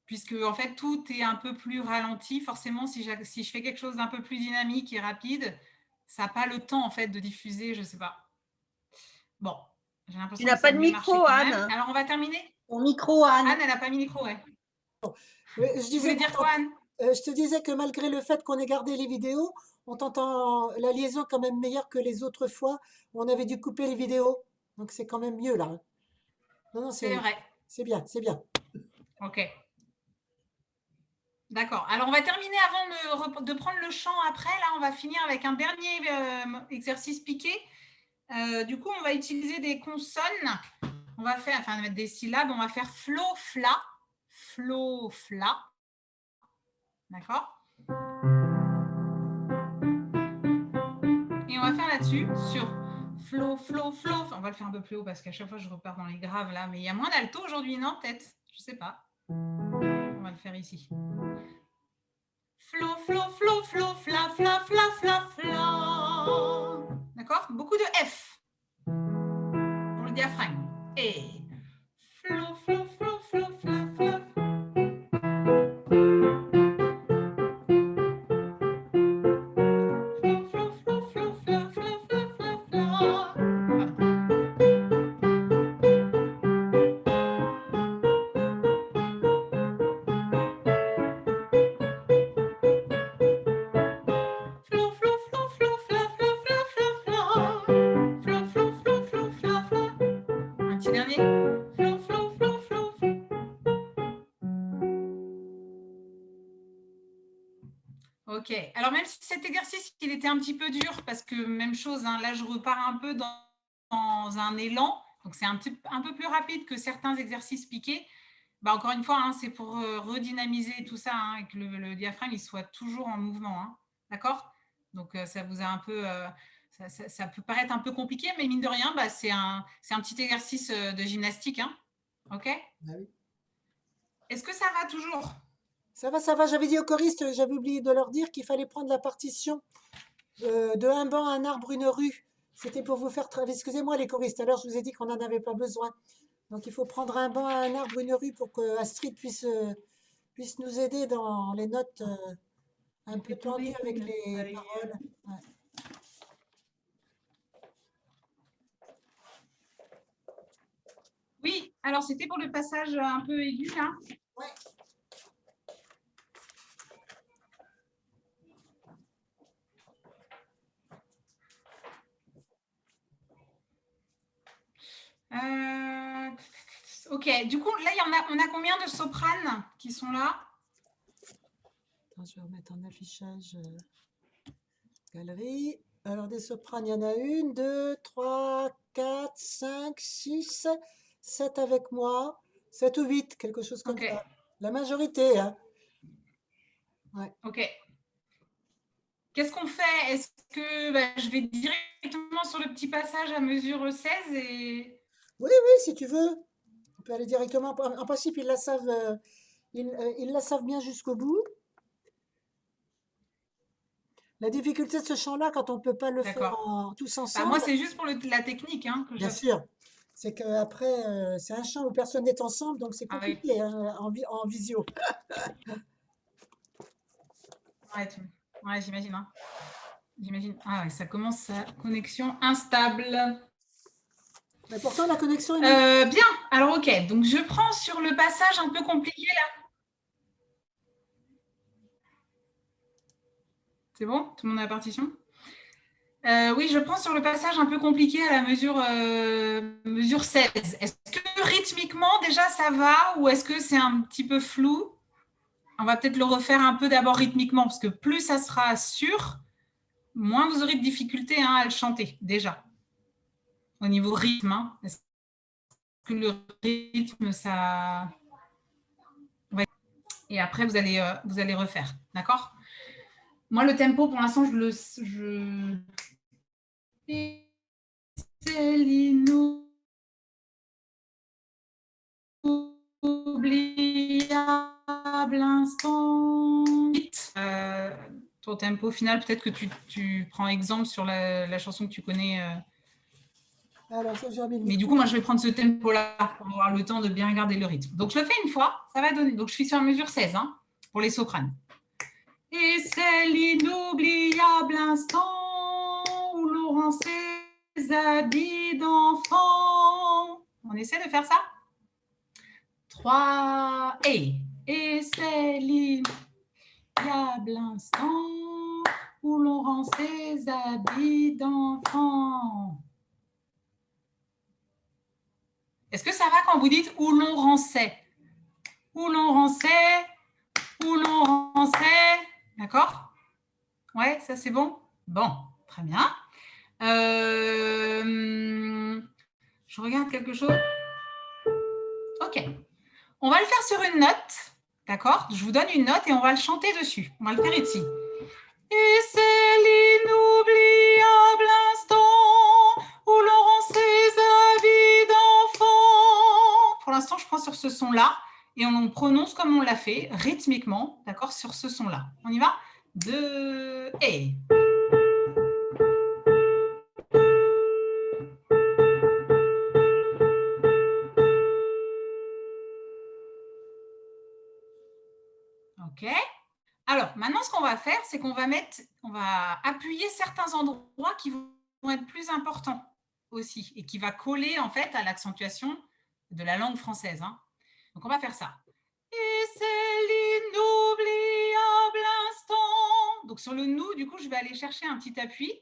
Puisque, en fait, tout est un peu plus ralenti. Forcément, si je fais quelque chose d'un peu plus dynamique et rapide, ça n'a pas le temps, en fait, de diffuser. Je ne sais pas. Bon, j'ai l'impression Tu n'as pas de micro, Anne. Alors, on va terminer. Ton micro, Anne. Anne, elle n'a pas mis micro, ouais. Je voulais dire quoi, Anne? Je te disais que malgré le fait qu'on ait gardé les vidéos, on t'entend la liaison quand même meilleure que les autres fois où on avait dû couper les vidéos. Donc c'est quand même mieux là. Non, c'est vrai. C'est bien, c'est bien. Ok. D'accord. Alors, on va terminer avant de prendre le chant après. Là, on va finir avec un dernier exercice piqué. Du coup, on va utiliser des consonnes. On va faire, enfin, des syllabes. On va faire flo, fla. Flo, fla. D'accord? Et on va faire là-dessus, sur flo, flo, flo. Enfin, on va le faire un peu plus haut parce qu'à chaque fois, je repars dans les graves là. Mais il y a moins d'alto aujourd'hui, non? Peut-être. Je ne sais pas. On va le faire ici. Flo, flo, flo, flo, fla, fla, fla, fla, fla. D'accord? Beaucoup de F pour le diaphragme. Et flo, flo, flo, flo, fla, fla. Flo, flo, flo, flo, fla, fla, fla, fla, fla. Flo, flo, flo, flo, fla, fla, fla, fla, fla. Flo, flo, flo, flo, fla, fla. Un petit dernier. Flo, flo, flo, flo, flo. Ok. Alors, même si cet exercice, il était un petit peu dur, parce que même chose, hein, là, je repars un peu dans un élan. Donc, c'est un peu plus rapide que certains exercices piqués. Bah, encore une fois, hein, c'est pour redynamiser tout ça, hein, et que le diaphragme il soit toujours en mouvement. Hein. D'accord? Donc, ça vous a un peu... ça peut paraître un peu compliqué, mais mine de rien, bah, c'est un petit exercice de gymnastique. Hein. OK? Ah oui. Est-ce que ça va toujours? Ça va, ça va. J'avais dit aux choristes, j'avais oublié de leur dire qu'il fallait prendre la partition de un banc, un arbre, une rue. C'était pour vous faire travailler. Excusez-moi les choristes, alors je vous ai dit qu'on n'en avait pas besoin. Donc il faut prendre un banc, un arbre, une rue pour que Astrid puisse nous aider dans les notes un peu tendues avec les paroles. Ouais. Oui, alors c'était pour le passage un peu aigu, là. Ouais. Ok, du coup, là, on a combien de sopranes qui sont là? Attends, je vais remettre en affichage galerie. Alors, des sopranes, il y en a 1, 2, 3, 4, 5, 6, 7 avec moi, 7 ou 8, quelque chose comme ça. La majorité, hein. Ouais. Ok. Qu'est-ce qu'on fait? Est-ce que je vais directement sur le petit passage à mesure 16 et... Oui, si tu veux. On peut aller directement. En principe, ils la savent, ils la savent bien jusqu'au bout. La difficulté de ce chant-là, quand on ne peut pas le faire tous ensemble. Moi, c'est juste pour la technique. Hein, bien sûr. C'est qu'après, c'est un chant où personne n'est ensemble, donc c'est compliqué hein, en visio. Ouais, j'imagine. Hein. J'imagine. Ah ouais, ça commence sa connexion instable. Mais pourtant, la connexion est bien. Alors, ok. Donc, je prends sur le passage un peu compliqué là. C'est bon? Tout le monde a la partition? Oui, je prends sur le passage un peu compliqué à la mesure 16. Est-ce que rythmiquement, déjà, ça va ou est-ce que c'est un petit peu flou? On va peut-être le refaire un peu d'abord rythmiquement parce que plus ça sera sûr, moins vous aurez de difficultés hein, à le chanter, déjà. Au niveau rythme, hein. Est-ce que le rythme, ça... Ouais. Et après, vous allez refaire, d'accord? Moi, le tempo, pour l'instant, c'est l'inoubliable instant. Ton tempo final, peut-être que tu prends exemple sur la chanson que tu connais. Alors, ça, mais du coup, moi, je vais prendre ce tempo-là pour avoir le temps de bien garder le rythme. Donc, je le fais une fois, ça va donner. Donc, je suis sur la mesure 16 hein, pour les sopranes. Et c'est l'inoubliable instant où l'on rend ses habits d'enfant. On essaie de faire ça? 3 et c'est l'inoubliable instant où l'on rend ses habits d'enfant. Est-ce que ça va quand vous dites où l'on rançait? Où l'on rançait, où l'on rançait. D'accord? Ouais, ça c'est bon? Bon, très bien. Je regarde quelque chose. Ok. On va le faire sur une note. D'accord? Je vous donne une note et on va le chanter dessus. On va le faire ici. Et c'est l'inoubliable instant où l'on rend ses habits d'enfant. Pour l'instant, je prends sur ce son-là et on prononce comme on l'a fait, rythmiquement, d'accord, sur ce son-là. On y va? 2 et. OK. Alors, maintenant, ce qu'on va faire, c'est qu'on va appuyer certains endroits qui vont être plus importants aussi et qui va coller en fait à l'accentuation de la langue française. Hein. Donc, on va faire ça. Et c'est l'inoubliable instant. Donc, sur le nous, du coup, je vais aller chercher un petit appui.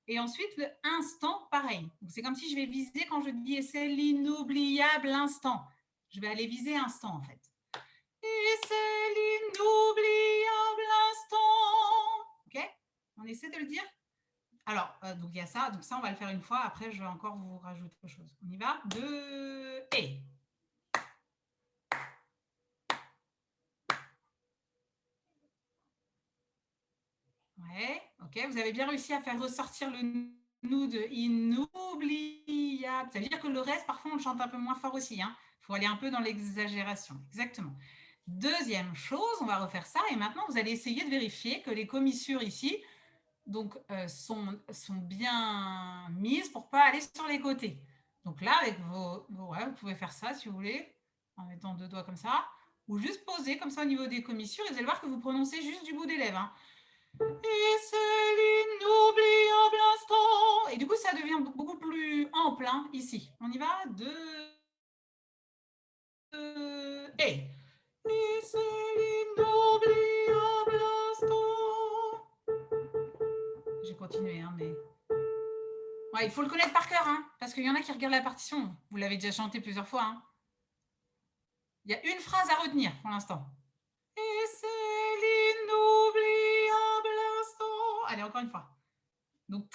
Et ensuite, le instant, pareil. C'est comme si je vais viser quand je dis « et c'est l'inoubliable instant ». Je vais aller viser instant, en fait. Et c'est l'inoubliable instant. OK? On essaie de le dire? Alors, donc il y a ça. Donc ça, on va le faire une fois. Après, je vais encore vous rajouter autre chose. On y va? 2 et. Ouais, OK. Vous avez bien réussi à faire ressortir le nous de inoubliable. Ça veut dire que le reste, parfois, on le chante un peu moins fort aussi. Il faut aller un peu dans l'exagération. Exactement. Deuxième chose, on va refaire ça. Et maintenant, vous allez essayer de vérifier que les commissures ici donc, sont bien mises pour ne pas aller sur les côtés. Donc là, avec ouais, vous pouvez faire ça si vous voulez, en mettant 2 doigts comme ça, ou juste poser comme ça au niveau des commissures. Et vous allez voir que vous prononcez juste du bout des lèvres. Hein. Et c'est l'inoubliable instant. Et du coup, ça devient beaucoup plus ample hein, ici. On y va? 2 et. Et c'est l'inoubliable instant. J'ai continué, hein, mais... Ouais, il faut le connaître par cœur, hein, parce qu'il y en a qui regardent la partition. Vous l'avez déjà chanté plusieurs fois. Hein. Il y a une phrase à retenir pour l'instant. Et c'est l'inoubliable instant. Allez, encore une fois. Donc,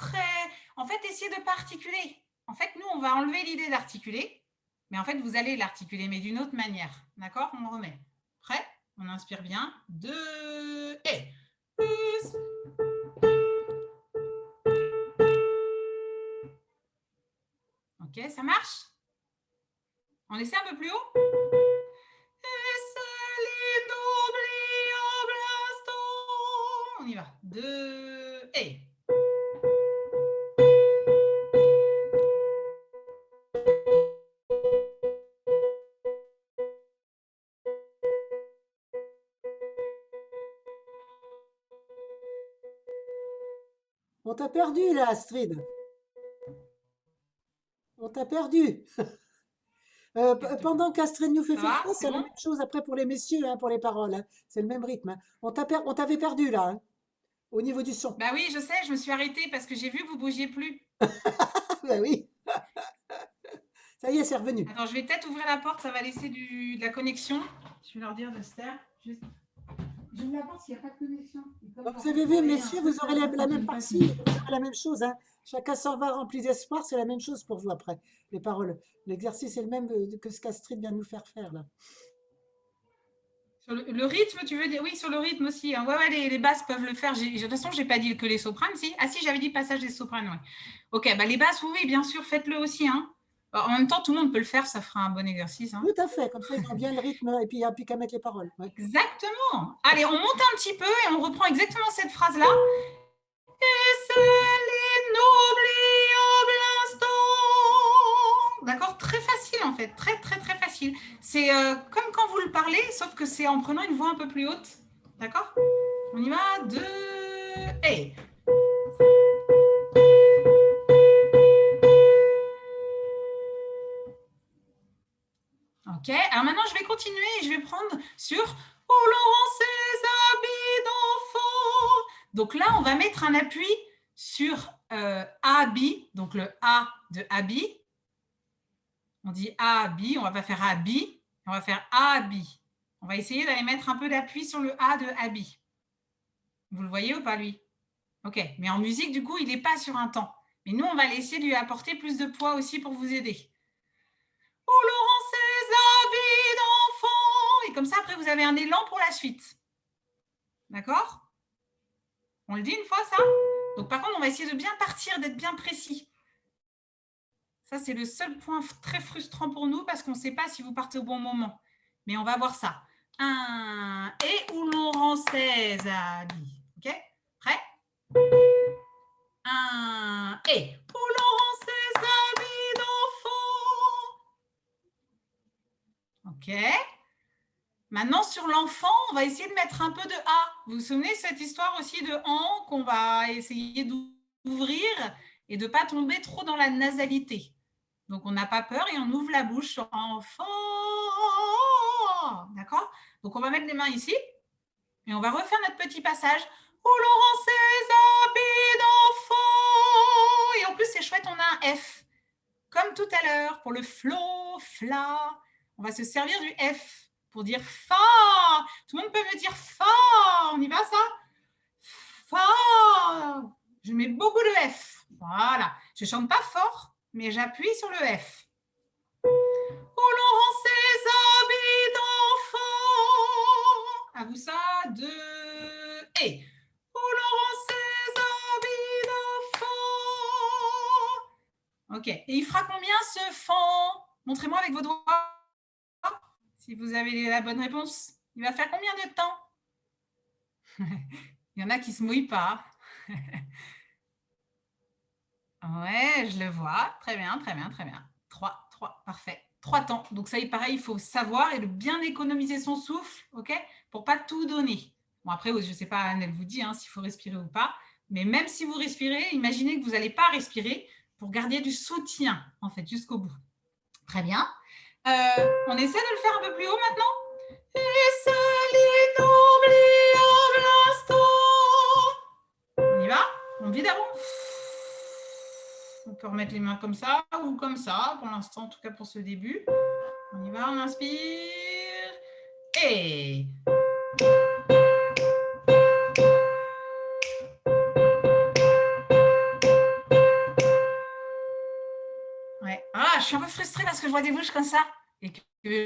en fait, essayez de ne pas articuler. En fait, nous, on va enlever l'idée d'articuler, mais en fait, vous allez l'articuler, mais d'une autre manière. D'accord? On remet. Prêt? On inspire bien. 2 et. Ok, ça marche? On essaie un peu plus haut? Et c'est l'inoubliable instant. On y va. 2 et. On t'a perdu là, Astrid. On t'a perdu. Pendant qu'Astrid nous fait Ça faire va? ça, c'est la bon même chose après pour les messieurs, hein, pour les paroles. Hein. C'est le même rythme. Hein. On t'avait perdu là, hein, au niveau du son. Bah oui, je sais, je me suis arrêtée parce que j'ai vu que vous ne bougiez plus. Ben oui. Ça y est, c'est revenu. Attends, je vais peut-être ouvrir la porte, ça va laisser de la connexion. Je vais leur dire de se taire. Juste... J'ouvre la porte s'il n'y a pas de connexion. Vous avez vu, messieurs, vous aurez la même partie, vous aurez la même chose. Hein. Chacun s'en va rempli d'espoir, c'est la même chose pour vous après. Les paroles. L'exercice est le même que ce qu'Astrid vient de nous faire faire là. Sur le rythme, tu veux dire? Oui, sur le rythme aussi. Hein. Ouais, les basses peuvent le faire. De toute façon, je n'ai pas dit que les sopranes, si. Ah si, j'avais dit passage des sopranes, oui. Ok, bah les basses, oui, bien sûr, faites-le aussi. Hein. En même temps, tout le monde peut le faire, ça fera un bon exercice. Hein. Tout à fait, comme ça ils ont bien le rythme et puis il n'y a plus qu'à mettre les paroles. Ouais. Exactement. Allez, on monte un petit peu et on reprend exactement cette phrase-là. Et c'est l'inoubliable instant. D'accord? Très facile en fait, très facile. C'est comme quand vous le parlez, sauf que c'est en prenant une voix un peu plus haute. D'accord? On y va, 2 et... Ok, alors maintenant je vais continuer et je vais prendre sur « Où l'on rend ses habits d'enfant ». Donc là, on va mettre un appui sur habit, donc le A de habit. On dit habit, on ne va pas faire habit, on va faire habit. On va essayer d'aller mettre un peu d'appui sur le A de habit. Vous le voyez ou pas, lui? Ok, mais en musique, du coup, il n'est pas sur un temps. Mais nous, on va essayer de lui apporter plus de poids aussi pour vous aider. Oh, Laurent, ses habits d'enfant. Et comme ça, après, vous avez un élan pour la suite. D'accord? On le dit une fois, ça? Donc, par contre, on va essayer de bien partir, d'être bien précis. Ça, c'est le seul point très frustrant pour nous parce qu'on ne sait pas si vous partez au bon moment. Mais on va voir ça. Un et où l'on rend ses habits. OK? Prêt? Un et où l'on rend ses habits d'enfant. OK? Maintenant, sur l'enfant, on va essayer de mettre un peu de A. Vous vous souvenez de cette histoire aussi de an qu'on va essayer d'ouvrir et de ne pas tomber trop dans la nasalité. Donc, on n'a pas peur et on ouvre la bouche sur enfant. D'accord? Donc, on va mettre les mains ici et on va refaire notre petit passage. Où l'on rend ses habits d'enfant. Et en plus, c'est chouette, on a un F. Comme tout à l'heure, pour le flow, fla, on va se servir du F pour dire fa. Tout le monde peut me dire fa. On y va, ça? Fa. Je mets beaucoup de F. Voilà. Je ne chante pas fort, mais j'appuie sur le F. Où l'on rend ses habits d'enfant. À vous ça, 2 et. Où l'on rend ses habits d'enfant. Ok. Et il fera combien ce fan? Montrez-moi avec vos doigts. Si vous avez la bonne réponse. Il va faire combien de temps? Il y en a qui ne se mouillent pas. Ouais, je le vois. Très bien, très bien, très bien. 3, parfait. 3 temps. Donc ça, pareil, il faut savoir et de bien économiser son souffle, ok, pour ne pas tout donner. Bon, après, je ne sais pas, Anne, elle vous dit s'il faut respirer ou pas. Mais même si vous respirez, imaginez que vous n'allez pas respirer pour garder du soutien, en fait, jusqu'au bout. Très bien. On essaie de le faire un peu plus haut maintenant. Et c'est l'inoubliable instant. On y va? On vide avant. On peut remettre les mains comme ça ou comme ça, pour l'instant, en tout cas pour ce début. On y va, on inspire. Et... Ouais. Ah, je suis un peu frustrée parce que je vois des bouches comme ça. Et que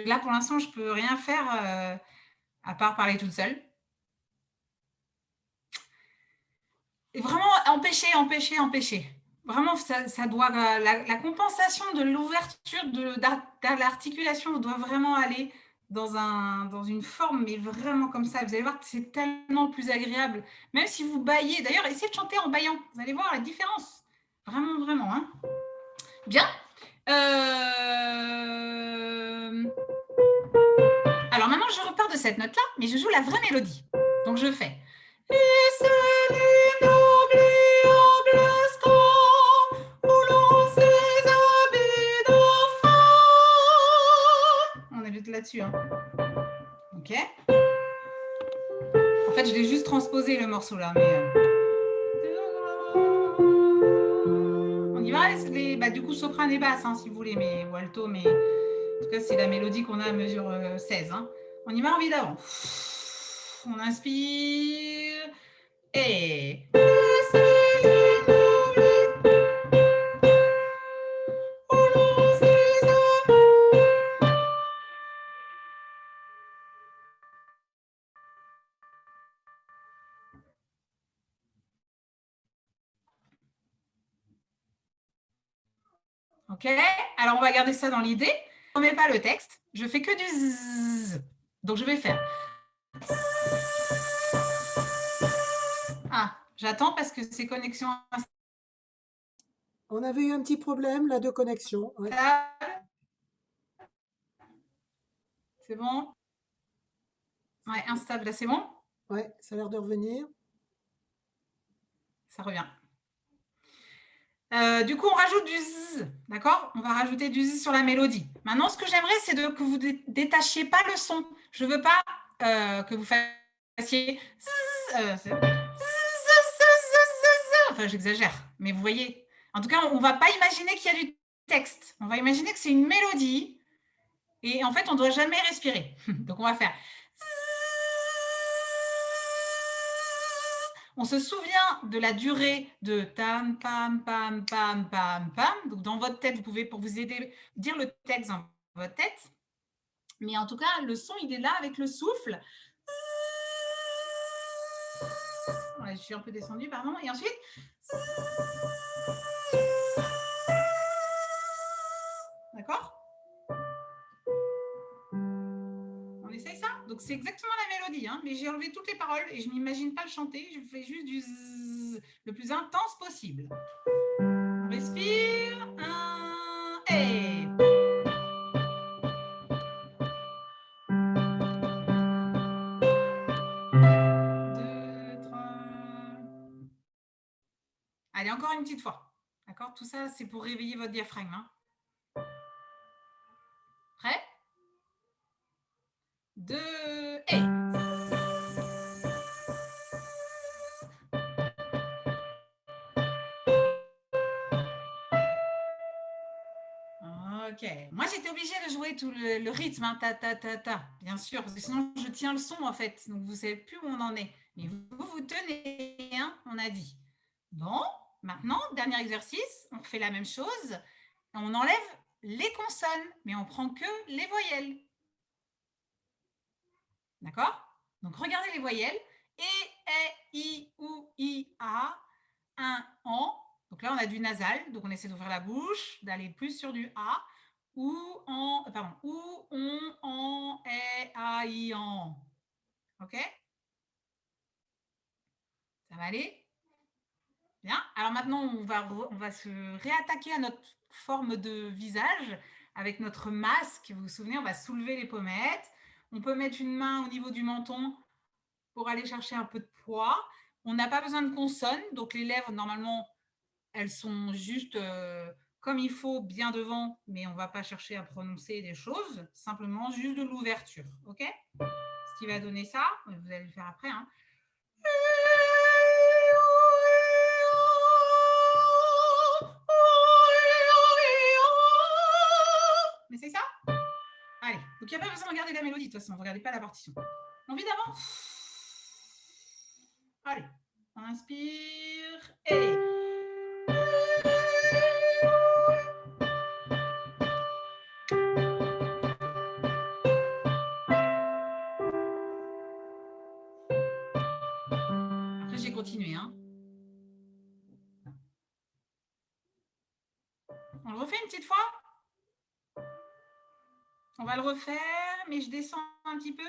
là, pour l'instant, je ne peux rien faire à part parler toute seule. Et vraiment, empêcher. Vraiment, ça doit, la compensation de l'ouverture de l'articulation doit vraiment aller dans une forme, mais vraiment comme ça. Vous allez voir que c'est tellement plus agréable. Même si vous bâillez. D'ailleurs, essayez de chanter en bâillant. Vous allez voir la différence. Vraiment, vraiment. Hein. Bien. Alors maintenant, je repars de cette note-là, mais je joue la vraie mélodie. Donc, je fais... Et c'est l'inoubliable instant où l'on ses habits d'enfant. On est là-dessus. Hein. Ok. En fait, je l'ai juste transposé le morceau là, mais... On y va, du coup, soprano et basse, hein, si vous voulez, mais, ou alto, mais en tout cas, c'est la mélodie qu'on a à mesure 16. Hein. On y va en vide avant. On inspire et... Ok, alors on va garder ça dans l'idée. Je ne remets pas le texte, je fais que du zzz. Donc je vais faire... Ah, j'attends parce que c'est connexion. On avait eu un petit problème là de connexion. Ouais. C'est bon? Ouais, instable, là c'est bon? Ouais, ça a l'air de revenir. Ça revient. Du coup, on rajoute du zzz, d'accord? On va rajouter du zzz sur la mélodie. Maintenant, ce que j'aimerais, c'est que vous ne détachiez pas le son. Je ne veux pas que vous fassiez zzz, enfin, j'exagère, mais vous voyez. En tout cas, on ne va pas imaginer qu'il y a du texte. On va imaginer que c'est une mélodie. Et en fait, on ne doit jamais respirer. Donc, on va faire... On se souvient de la durée de tam, pam, pam, pam, pam, pam. Donc, dans votre tête, vous pouvez, pour vous aider, dire le texte dans votre tête. Mais en tout cas, le son, il est là avec le souffle. Ouais, je suis un peu descendue, pardon. Et ensuite... D'accord? On essaye ça? Donc, c'est exactement la mélodie, hein, mais j'ai enlevé toutes les paroles et je ne m'imagine pas le chanter. Je fais juste du zzz, le plus intense possible. On respire. 1 et... Allez, encore une petite fois. D'accord? Tout ça, c'est pour réveiller votre diaphragme. Hein. Prêt? 2 et... Ok. Moi, j'étais obligée de jouer tout le rythme. Hein. Ta, ta, ta, ta. Bien sûr, parce que sinon, je tiens le son, en fait. Donc, vous ne savez plus où on en est. Mais vous tenez, hein, on a dit. Bon, maintenant, dernier exercice. On fait la même chose. On enlève les consonnes, mais on prend que les voyelles. D'accord? Donc, regardez les voyelles. E, I, OU, I, A, un, AN. Donc là, on a du nasal. Donc, on essaie d'ouvrir la bouche, d'aller plus sur du A. Ou, on, A, I, AN. OK? Ça va aller? Bien. Alors maintenant, on va se réattaquer à notre forme de visage avec notre masque. Vous vous souvenez, on va soulever les pommettes. On peut mettre une main au niveau du menton pour aller chercher un peu de poids. On n'a pas besoin de consonnes. Donc, les lèvres, normalement, elles sont juste comme il faut, bien devant, mais on ne va pas chercher à prononcer des choses. Simplement, juste de l'ouverture. OK? Ce qui va donner ça, vous allez le faire après, hein. Mais c'est ça? Allez, donc il n'y a pas besoin de regarder la mélodie, de toute façon, ne regardez pas la partition. On vit d'avant. Allez, on inspire et... Après, j'ai continué, hein. On le refait une petite fois? On va le refaire, mais je descends un petit peu.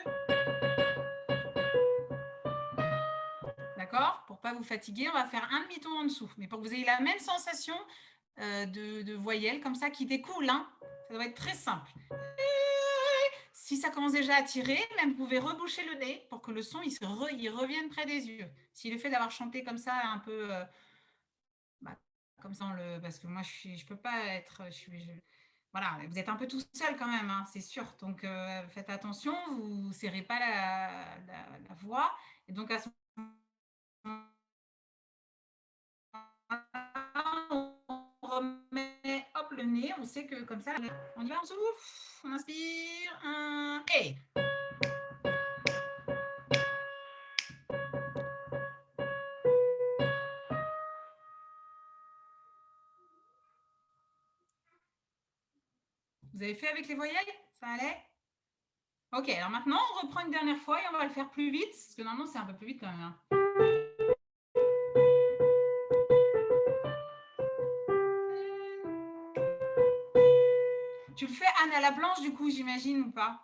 D'accord? Pour ne pas vous fatiguer, on va faire un demi-ton en dessous. Mais pour que vous ayez la même sensation de voyelle, comme ça, qui découle. Hein. Ça doit être très simple. Si ça commence déjà à tirer, même vous pouvez reboucher le nez pour que le son il revienne près des yeux. Si le fait d'avoir chanté comme ça, un peu... comme ça, parce que moi, je ne peux pas être... Voilà, vous êtes un peu tout seul quand même, hein, c'est sûr. Donc, faites attention, vous ne serrez pas la voix. Et donc, à ce moment-là, on remet hop, le nez. On sait que comme ça, on y va, on souffle. On inspire. 1 et... Vous avez fait avec les voyelles? Ça allait? Ok, alors maintenant, on reprend une dernière fois et on va le faire plus vite, parce que normalement, c'est un peu plus vite quand même. Hein. Tu le fais, Anne, à la blanche, du coup, j'imagine, ou pas?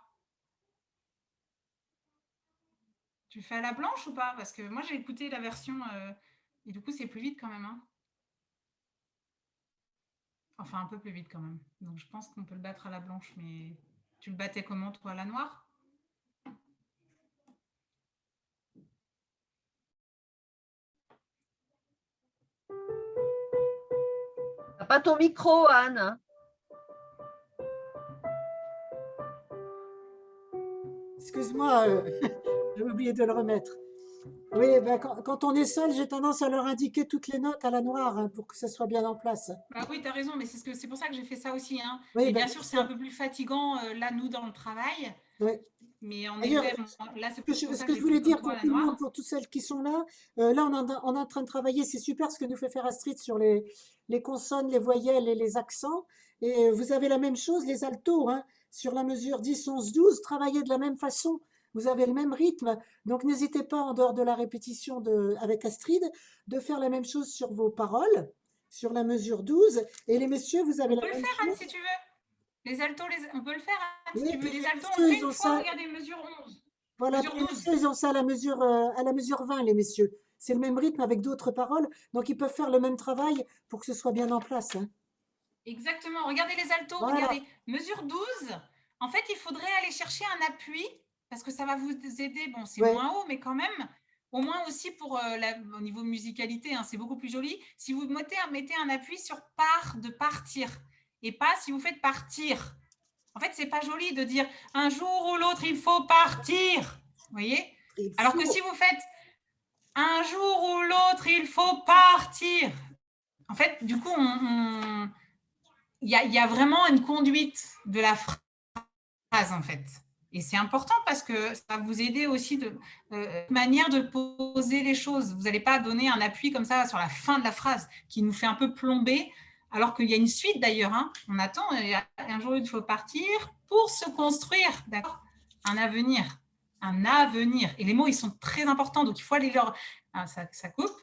Tu le fais à la blanche ou pas? Parce que moi, j'ai écouté la version, et du coup, c'est plus vite quand même. Hein. Enfin, un peu plus vite quand même. Donc, je pense qu'on peut le battre à la blanche, mais tu le battais comment, toi, à la noire? T'as pas ton micro, Anne. Excuse-moi, j'ai oublié de le remettre. Oui, ben, quand on est seul, j'ai tendance à leur indiquer toutes les notes à la noire hein, pour que ça soit bien en place. Bah oui, tu as raison, mais c'est pour ça que j'ai fait ça aussi. Hein. Oui, Et ben, bien sûr, c'est un peu plus fatigant, là, nous, dans le travail. Oui. Mais en D'ailleurs, effet, là, c'est ce pour que ça je j'ai voulais pris dire comme toi pour la tout le monde, noire. pour toutes celles qui sont là, là on est en train de travailler, c'est super ce que nous fait faire Astrid sur les consonnes, les voyelles et les accents. Et vous avez la même chose, les altos, hein, sur la mesure 10, 11, 12, travaillez de la même façon. Vous avez le même rythme. Donc n'hésitez pas, en dehors de la répétition avec Astrid, de faire la même chose sur vos paroles, sur la mesure 12. Et les messieurs, vous avez On la peut le même faire, Anne, chose. si tu veux. Les altos, on peut le faire, Anne, si Oui, tu veux. et Les les altos, on le messieurs, fait ils une ont fois, ça. regardez, mesure 11, Voilà, mesure puis les 12. messieurs, ils ont ça à la mesure 20, les messieurs. C'est le même rythme avec d'autres paroles, donc ils peuvent faire le même travail pour que ce soit bien en place, hein. Exactement. Regardez les altos, Voilà, regardez. Mesure 12. En fait, il faudrait aller chercher un appui parce que ça va vous aider. Bon, c'est ouais. moins haut, mais quand même, au moins aussi pour au niveau musicalité, hein, c'est beaucoup plus joli. Si vous mettez un appui sur part de partir et pas si vous faites partir. En fait, c'est pas joli de dire un jour ou l'autre, il faut partir. Vous voyez? Il Alors que faut. si vous faites un jour ou l'autre, il faut partir. En fait, du coup, il y a vraiment une conduite de la phrase, en fait. Et c'est important parce que ça va vous aider aussi de manière de poser les choses. Vous n'allez pas donner un appui comme ça sur la fin de la phrase qui nous fait un peu plomber, alors qu'il y a une suite d'ailleurs. Hein. On attend, un jour il faut partir pour se construire, d'accord ? Un avenir. Un avenir. Et les mots, ils sont très importants, donc il faut aller leur... Ah, ça coupe.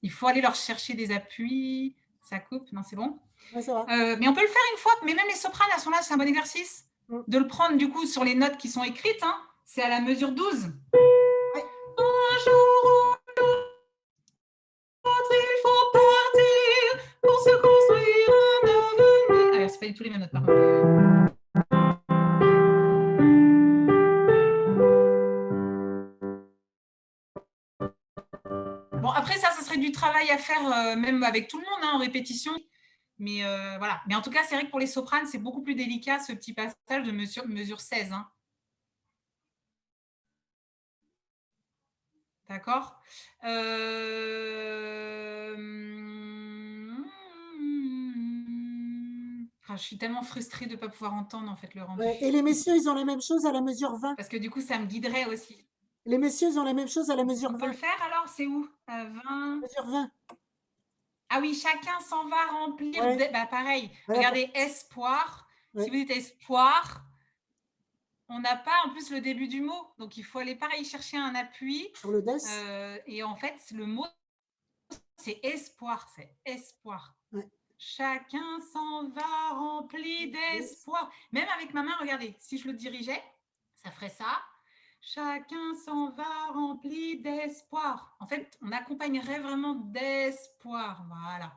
Il faut aller leur chercher des appuis. Ça coupe, non, c'est bon. Ouais, ça va. Mais on peut le faire une fois, mais même les sopranes, elles sont là, c'est un bon exercice. De le prendre du coup sur les notes qui sont écrites, hein, c'est à la mesure 12. Ouais. Un jour ou l'autre, il faut partir pour se construire un avenir. Alors, c'est pas du tout les mêmes notes, par contre. Bon, après, ça serait du travail à faire, même avec tout le monde, hein, en répétition. Mais voilà. Mais en tout cas, c'est vrai que pour les sopranes, c'est beaucoup plus délicat, ce petit passage de mesure 16. Hein. D'accord. Je suis tellement frustrée de ne pas pouvoir entendre en fait le rendu. Ouais. Et les messieurs, ils ont la même chose à la mesure 20. Parce que du coup, ça me guiderait aussi. Les messieurs, ils ont la même chose à la mesure On 20. peut le faire alors? C'est où? 20. Mesure 20. Ah oui, chacun s'en va remplir. Ouais. Bah, pareil. Voilà. Regardez, espoir. Ouais. Si vous dites espoir, on n'a pas en plus le début du mot. Donc, il faut aller pareil chercher un appui. Sur le des. Et en fait, le mot, c'est espoir. C'est espoir. Ouais. Chacun s'en va rempli d'espoir. Même avec ma main, regardez, si je le dirigeais, ça ferait ça. Chacun s'en va rempli d'espoir. En fait, on accompagnerait vraiment d'espoir. Voilà.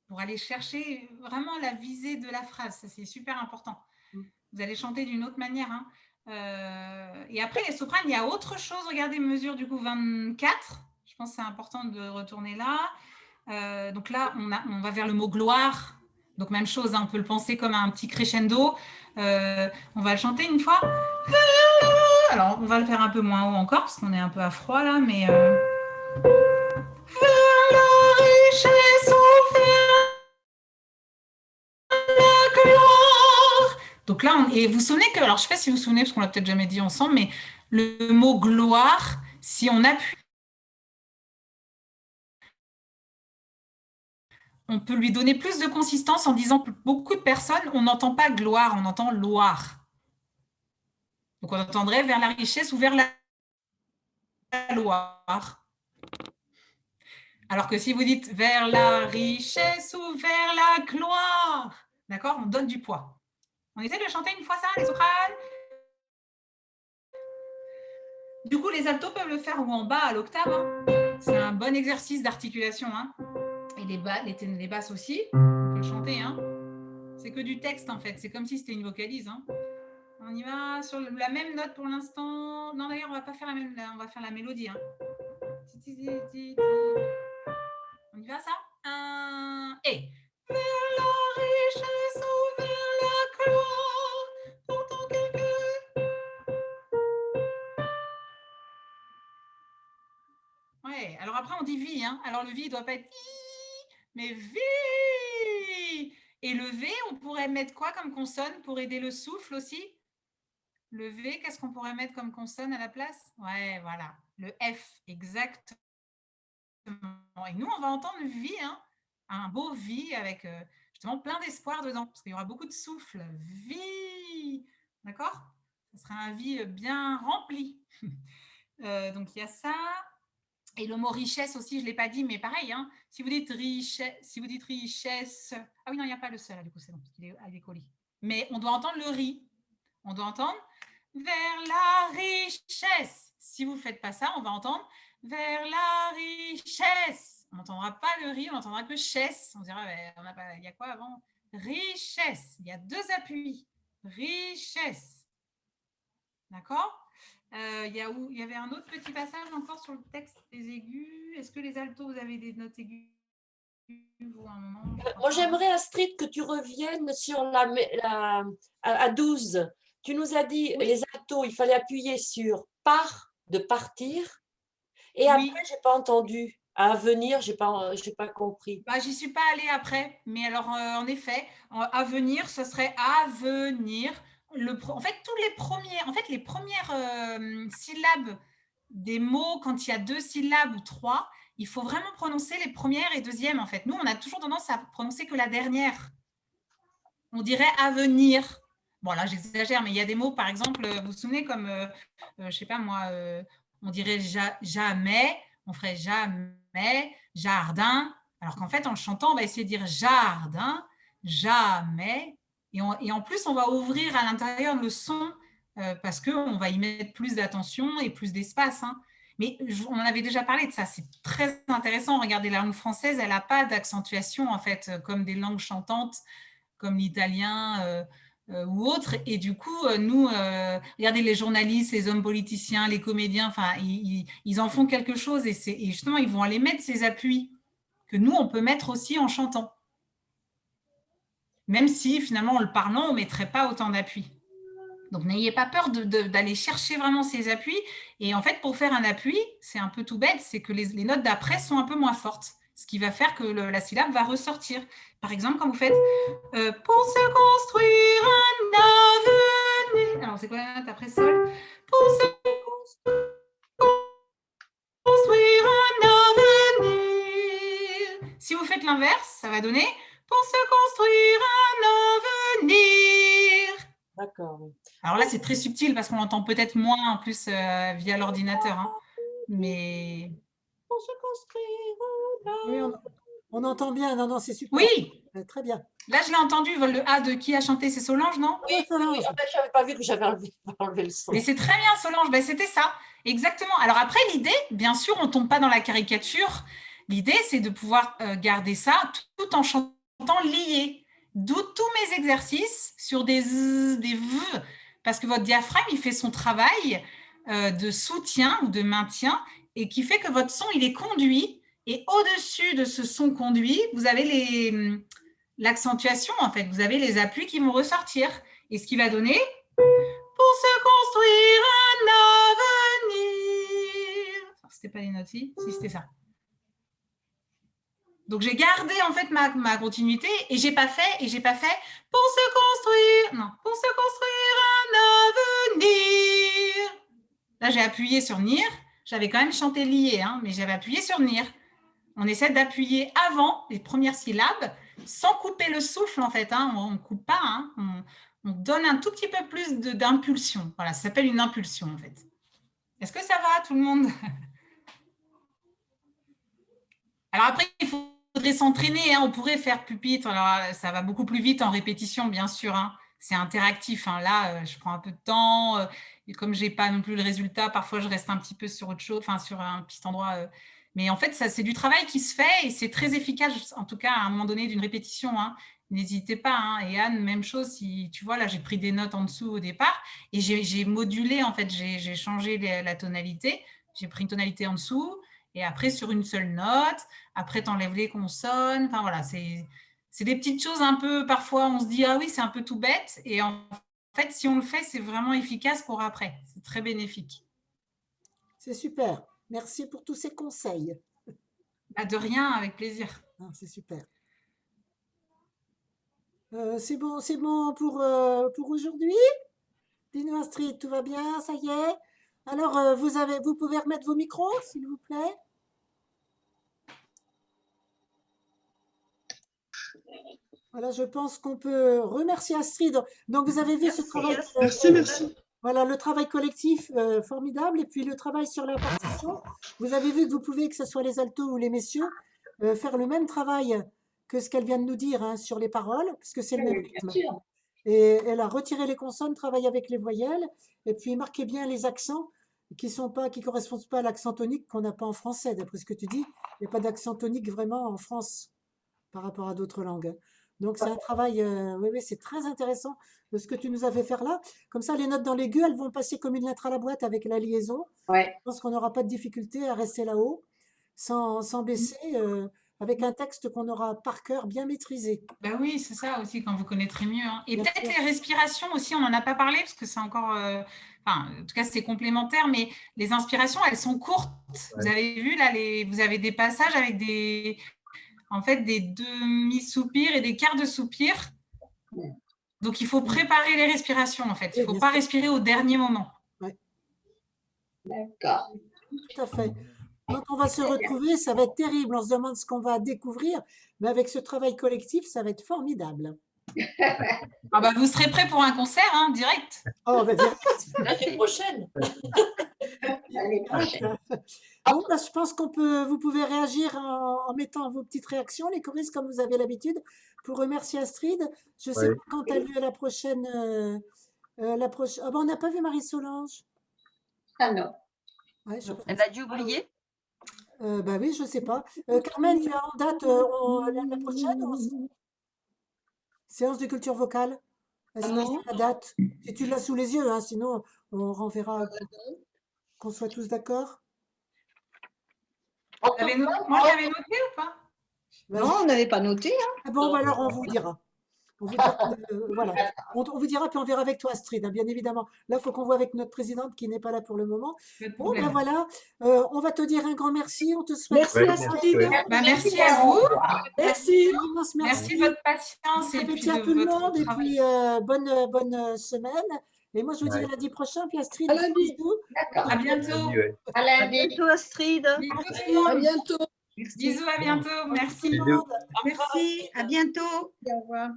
Pour aller chercher vraiment la visée de la phrase. Ça, c'est super important. Vous allez chanter d'une autre manière. Hein. Et après, les sopranes, il y a autre chose. Regardez, mesure du coup 24. Je pense que c'est important de retourner là. Donc là, on va vers le mot gloire. Donc même chose, hein, on peut le penser comme un petit crescendo. On va le chanter une fois. Alors, on va le faire un peu moins haut encore, parce qu'on est un peu à froid là, mais... Vers la richesse ou vers la gloire. Donc là, et vous vous souvenez que... Alors, je ne sais pas si vous vous souvenez, parce qu'on l'a peut-être jamais dit ensemble, mais le mot gloire, si on appuie, on peut lui donner plus de consistance en disant que beaucoup de personnes, on n'entend pas gloire, on entend loire. Donc, on entendrait vers la richesse ou vers la Loire. Alors que si vous dites vers la richesse ou vers la gloire, d'accord, on donne du poids. On essaie de chanter une fois ça, les sopranes. Du coup, les altos peuvent le faire ou en bas à l'octave. Hein. C'est un bon exercice d'articulation. Hein. Et les basses aussi. On peut le chanter. Hein. C'est que du texte en fait. C'est comme si c'était une vocalise. Hein. On y va sur la même note pour l'instant. Non, d'ailleurs, on va pas faire la même. On va faire la mélodie. Hein. On y va ça? Et vers la richesse ou vers la gloire, pourtant quelqu'un. Ouais, alors après on dit vie. Hein. Alors le vie ne doit pas être i, mais vie. Et le V, on pourrait mettre quoi comme consonne pour aider le souffle aussi? Le V, qu'est-ce qu'on pourrait mettre comme consonne à la place? Ouais, voilà. Le F, exactement. Et nous, on va entendre vie, hein, un beau vie avec justement plein d'espoir dedans, parce qu'il y aura beaucoup de souffle. Vie, d'accord? Ce sera un vie bien rempli. Donc, il y a ça. Et le mot richesse aussi, je ne l'ai pas dit, mais pareil, hein, si vous dites richesse, ah oui, non, il n'y a pas le seul, là, du coup, c'est bon, parce qu'il est collé. Mais on doit entendre le ri. On doit entendre vers la richesse. Si vous ne faites pas ça, on va entendre vers la richesse. On n'entendra pas le ri, on n'entendra que chesse. On dira, on a pas, il y a quoi avant? Richesse. Il y a 2 appuis. Richesse. D'accord? Il y avait un autre petit passage encore sur le texte des aigus. Est-ce que les altos, vous avez des notes aiguës? Moi, j'aimerais, Astrid, que tu reviennes sur à 12. Tu nous as dit, Oui. les altos, il fallait appuyer sur part, de partir. Et Oui. après, je n'ai pas entendu. À venir, je n'ai pas compris. Bah, j'y suis pas allée après. Mais alors, en effet, à venir, ce serait à venir. En fait, les premières syllabes des mots, quand il y a 2 syllabes ou 3, il faut vraiment prononcer les premières et deuxièmes. En fait, nous, on a toujours tendance à prononcer que la dernière. On dirait à venir. Bon, là, j'exagère, mais il y a des mots, par exemple, vous vous souvenez, comme, je ne sais pas moi, on dirait jamais, on ferait jamais, jardin. Alors qu'en fait, en le chantant, on va essayer de dire jardin, jamais. Et en plus, on va ouvrir à l'intérieur le son parce qu'on va y mettre plus d'attention et plus d'espace. Hein. Mais on en avait déjà parlé de ça, c'est très intéressant. Regardez, la langue française, elle n'a pas d'accentuation, en fait, comme des langues chantantes, comme l'italien ou autre. Et du coup, nous, regardez les journalistes, les hommes politiciens, les comédiens, enfin, ils en font quelque chose et justement, ils vont aller mettre ces appuis que nous, on peut mettre aussi en chantant. Même si, finalement, en le parlant, on ne mettrait pas autant d'appuis. Donc, n'ayez pas peur d'aller chercher vraiment ces appuis. Et en fait, pour faire un appui, c'est un peu tout bête, c'est que les notes d'après sont un peu moins fortes, ce qui va faire que la syllabe va ressortir. Par exemple, quand vous faites pour se construire un avenir. Alors, c'est quoi la note après sol? Pour se construire un avenir. Si vous faites l'inverse, ça va donner pour se construire un avenir. D'accord. Alors là, c'est très subtil parce qu'on l'entend peut-être moins en plus via l'ordinateur. Hein. Mais. Pour se construire. Oui, on entend bien. Non, non, c'est super. Oui. Très bien. Là, je l'ai entendu. Le A de qui a chanté, c'est Solange, non? Oui, Solange. Oui. Je n'avais pas vu que j'avais enlevé le son. Mais c'est très bien, Solange. Ben, c'était ça. Exactement. Alors après, l'idée, bien sûr, on ne tombe pas dans la caricature. L'idée, c'est de pouvoir garder ça tout en chantant lié. D'où tous mes exercices sur des Z, des V, parce que votre diaphragme, il fait son travail de soutien ou de maintien et qui fait que votre son, il est conduit. Et au-dessus de ce son conduit, vous avez l'accentuation, en fait. Vous avez les appuis qui vont ressortir. Et ce qui va donner pour se construire un avenir. C'était pas les notes, si c'était ça. Donc, j'ai gardé en fait ma continuité et j'ai pas fait pour se construire. Non, pour se construire un avenir. Là, j'ai appuyé sur NIR. J'avais quand même chanté lié, hein, mais j'avais appuyé sur NIR. On essaie d'appuyer avant les premières syllabes sans couper le souffle en fait. Hein. On ne coupe pas. Hein. On donne un tout petit peu plus d'impulsion. Voilà, ça s'appelle une impulsion en fait. Est-ce que ça va tout le monde? Alors après, il faudrait s'entraîner, hein. On pourrait faire pupitre, alors ça va beaucoup plus vite en répétition, bien sûr, hein. C'est interactif, hein. Là, je prends un peu de temps, et comme je n'ai pas non plus le résultat, parfois je reste un petit peu sur autre chose, enfin sur un petit endroit, mais en fait, c'est du travail qui se fait et c'est très efficace, en tout cas à un moment donné d'une répétition, hein. N'hésitez pas, hein. Et Anne, même chose, si tu vois, là j'ai pris des notes en dessous au départ et j'ai modulé, en fait, j'ai changé la tonalité, j'ai pris une tonalité en dessous, et après sur une seule note, après tu enlèves les consonnes, enfin voilà, c'est des petites choses un peu, parfois on se dit ah oui c'est un peu tout bête, et en fait si on le fait c'est vraiment efficace pour après, c'est très bénéfique. C'est super, merci pour tous ces conseils. Bah, de rien, avec plaisir. Ah, c'est super. C'est bon pour aujourd'hui? Dis-nous Astrid, tout va bien, ça y est? Alors, vous pouvez remettre vos micros, s'il vous plaît? Voilà, je pense qu'on peut remercier Astrid. Donc, vous avez vu ce travail, Merci. voilà, le travail collectif formidable, et puis le travail sur la partition. Vous avez vu que vous pouvez, que ce soit les altos ou les messieurs, faire le même travail que ce qu'elle vient de nous dire hein, sur les paroles, parce que c'est le même Bien rythme. sûr. Et elle a retiré les consonnes, travaillé avec les voyelles, et puis marquez bien les accents qui correspondent pas à l'accent tonique qu'on n'a pas en français, d'après ce que tu dis. Il n'y a pas d'accent tonique vraiment en France par rapport à d'autres langues. Donc c'est un travail, oui, oui, c'est très intéressant de ce que tu nous as fait faire là. Comme ça, les notes dans l'aigu, elles vont passer comme une lettre à la boîte avec la liaison. Ouais. Je pense qu'on n'aura pas de difficulté à rester là-haut sans baisser, avec un texte qu'on aura par cœur bien maîtrisé. Ben oui, c'est ça aussi, quand vous connaîtrez mieux. Hein. Et Bien peut-être sûr. les respirations aussi, on n'en a pas parlé, parce que c'est encore… enfin, en tout cas, c'est complémentaire, mais les inspirations, elles sont courtes. Vous avez vu, là, vous avez des passages avec en fait, des demi-soupirs et des quarts de soupir. Donc, il faut préparer les respirations, en fait. Il ne faut bien pas sûr. respirer au dernier moment. D'accord. Tout à fait. Quand on va se retrouver, ça va être terrible. On se demande ce qu'on va découvrir, mais avec ce travail collectif, ça va être formidable. Ah bah, vous serez prêts pour un concert, hein, direct. Oh, ben, bien. L'année prochaine. L'année prochaine. Bon, bah, je pense vous pouvez réagir en mettant vos petites réactions, les choristes, comme vous avez l'habitude, pour remercier Astrid. Je ne sais Oui. pas quand a lieu la prochaine. Ah bon, on n'a pas vu Marie-Solange. Ah non. Ouais, Elle a dû oublier. bah oui, je ne sais pas. Carmen, tu as en date la prochaine séance de culture vocale? Est-ce que tu as la date? Si tu l'as sous les yeux, hein, sinon on renverra qu'on soit tous d'accord. En tout Moi, je l'avais noté ou pas? Non, on n'avait pas noté. Hein. Ah bon, bah alors on vous dira. On vous dira, voilà. On vous dira, puis on verra avec toi, Astrid, hein, bien évidemment. Là, il faut qu'on voit avec notre présidente qui n'est pas là pour le moment. Pas de Bon, problème. ben voilà. On va te dire un grand merci. On te souhaite Merci Ouais, Astrid. merci, Bah, merci à vous. Merci. un immense Merci de votre patience et Bon puis appétit à de tout le votre monde et travail. puis bonne semaine. Et moi, je vous dis Ouais. à lundi prochain. Puis Astrid, À lundi. bisous. D'accord. À bientôt. Ouais. À À lundi. bientôt, Astrid. Bisous tout À le monde. bientôt. Bisous, à bientôt. Merci. Tout le monde. Merci. À bientôt. Au revoir.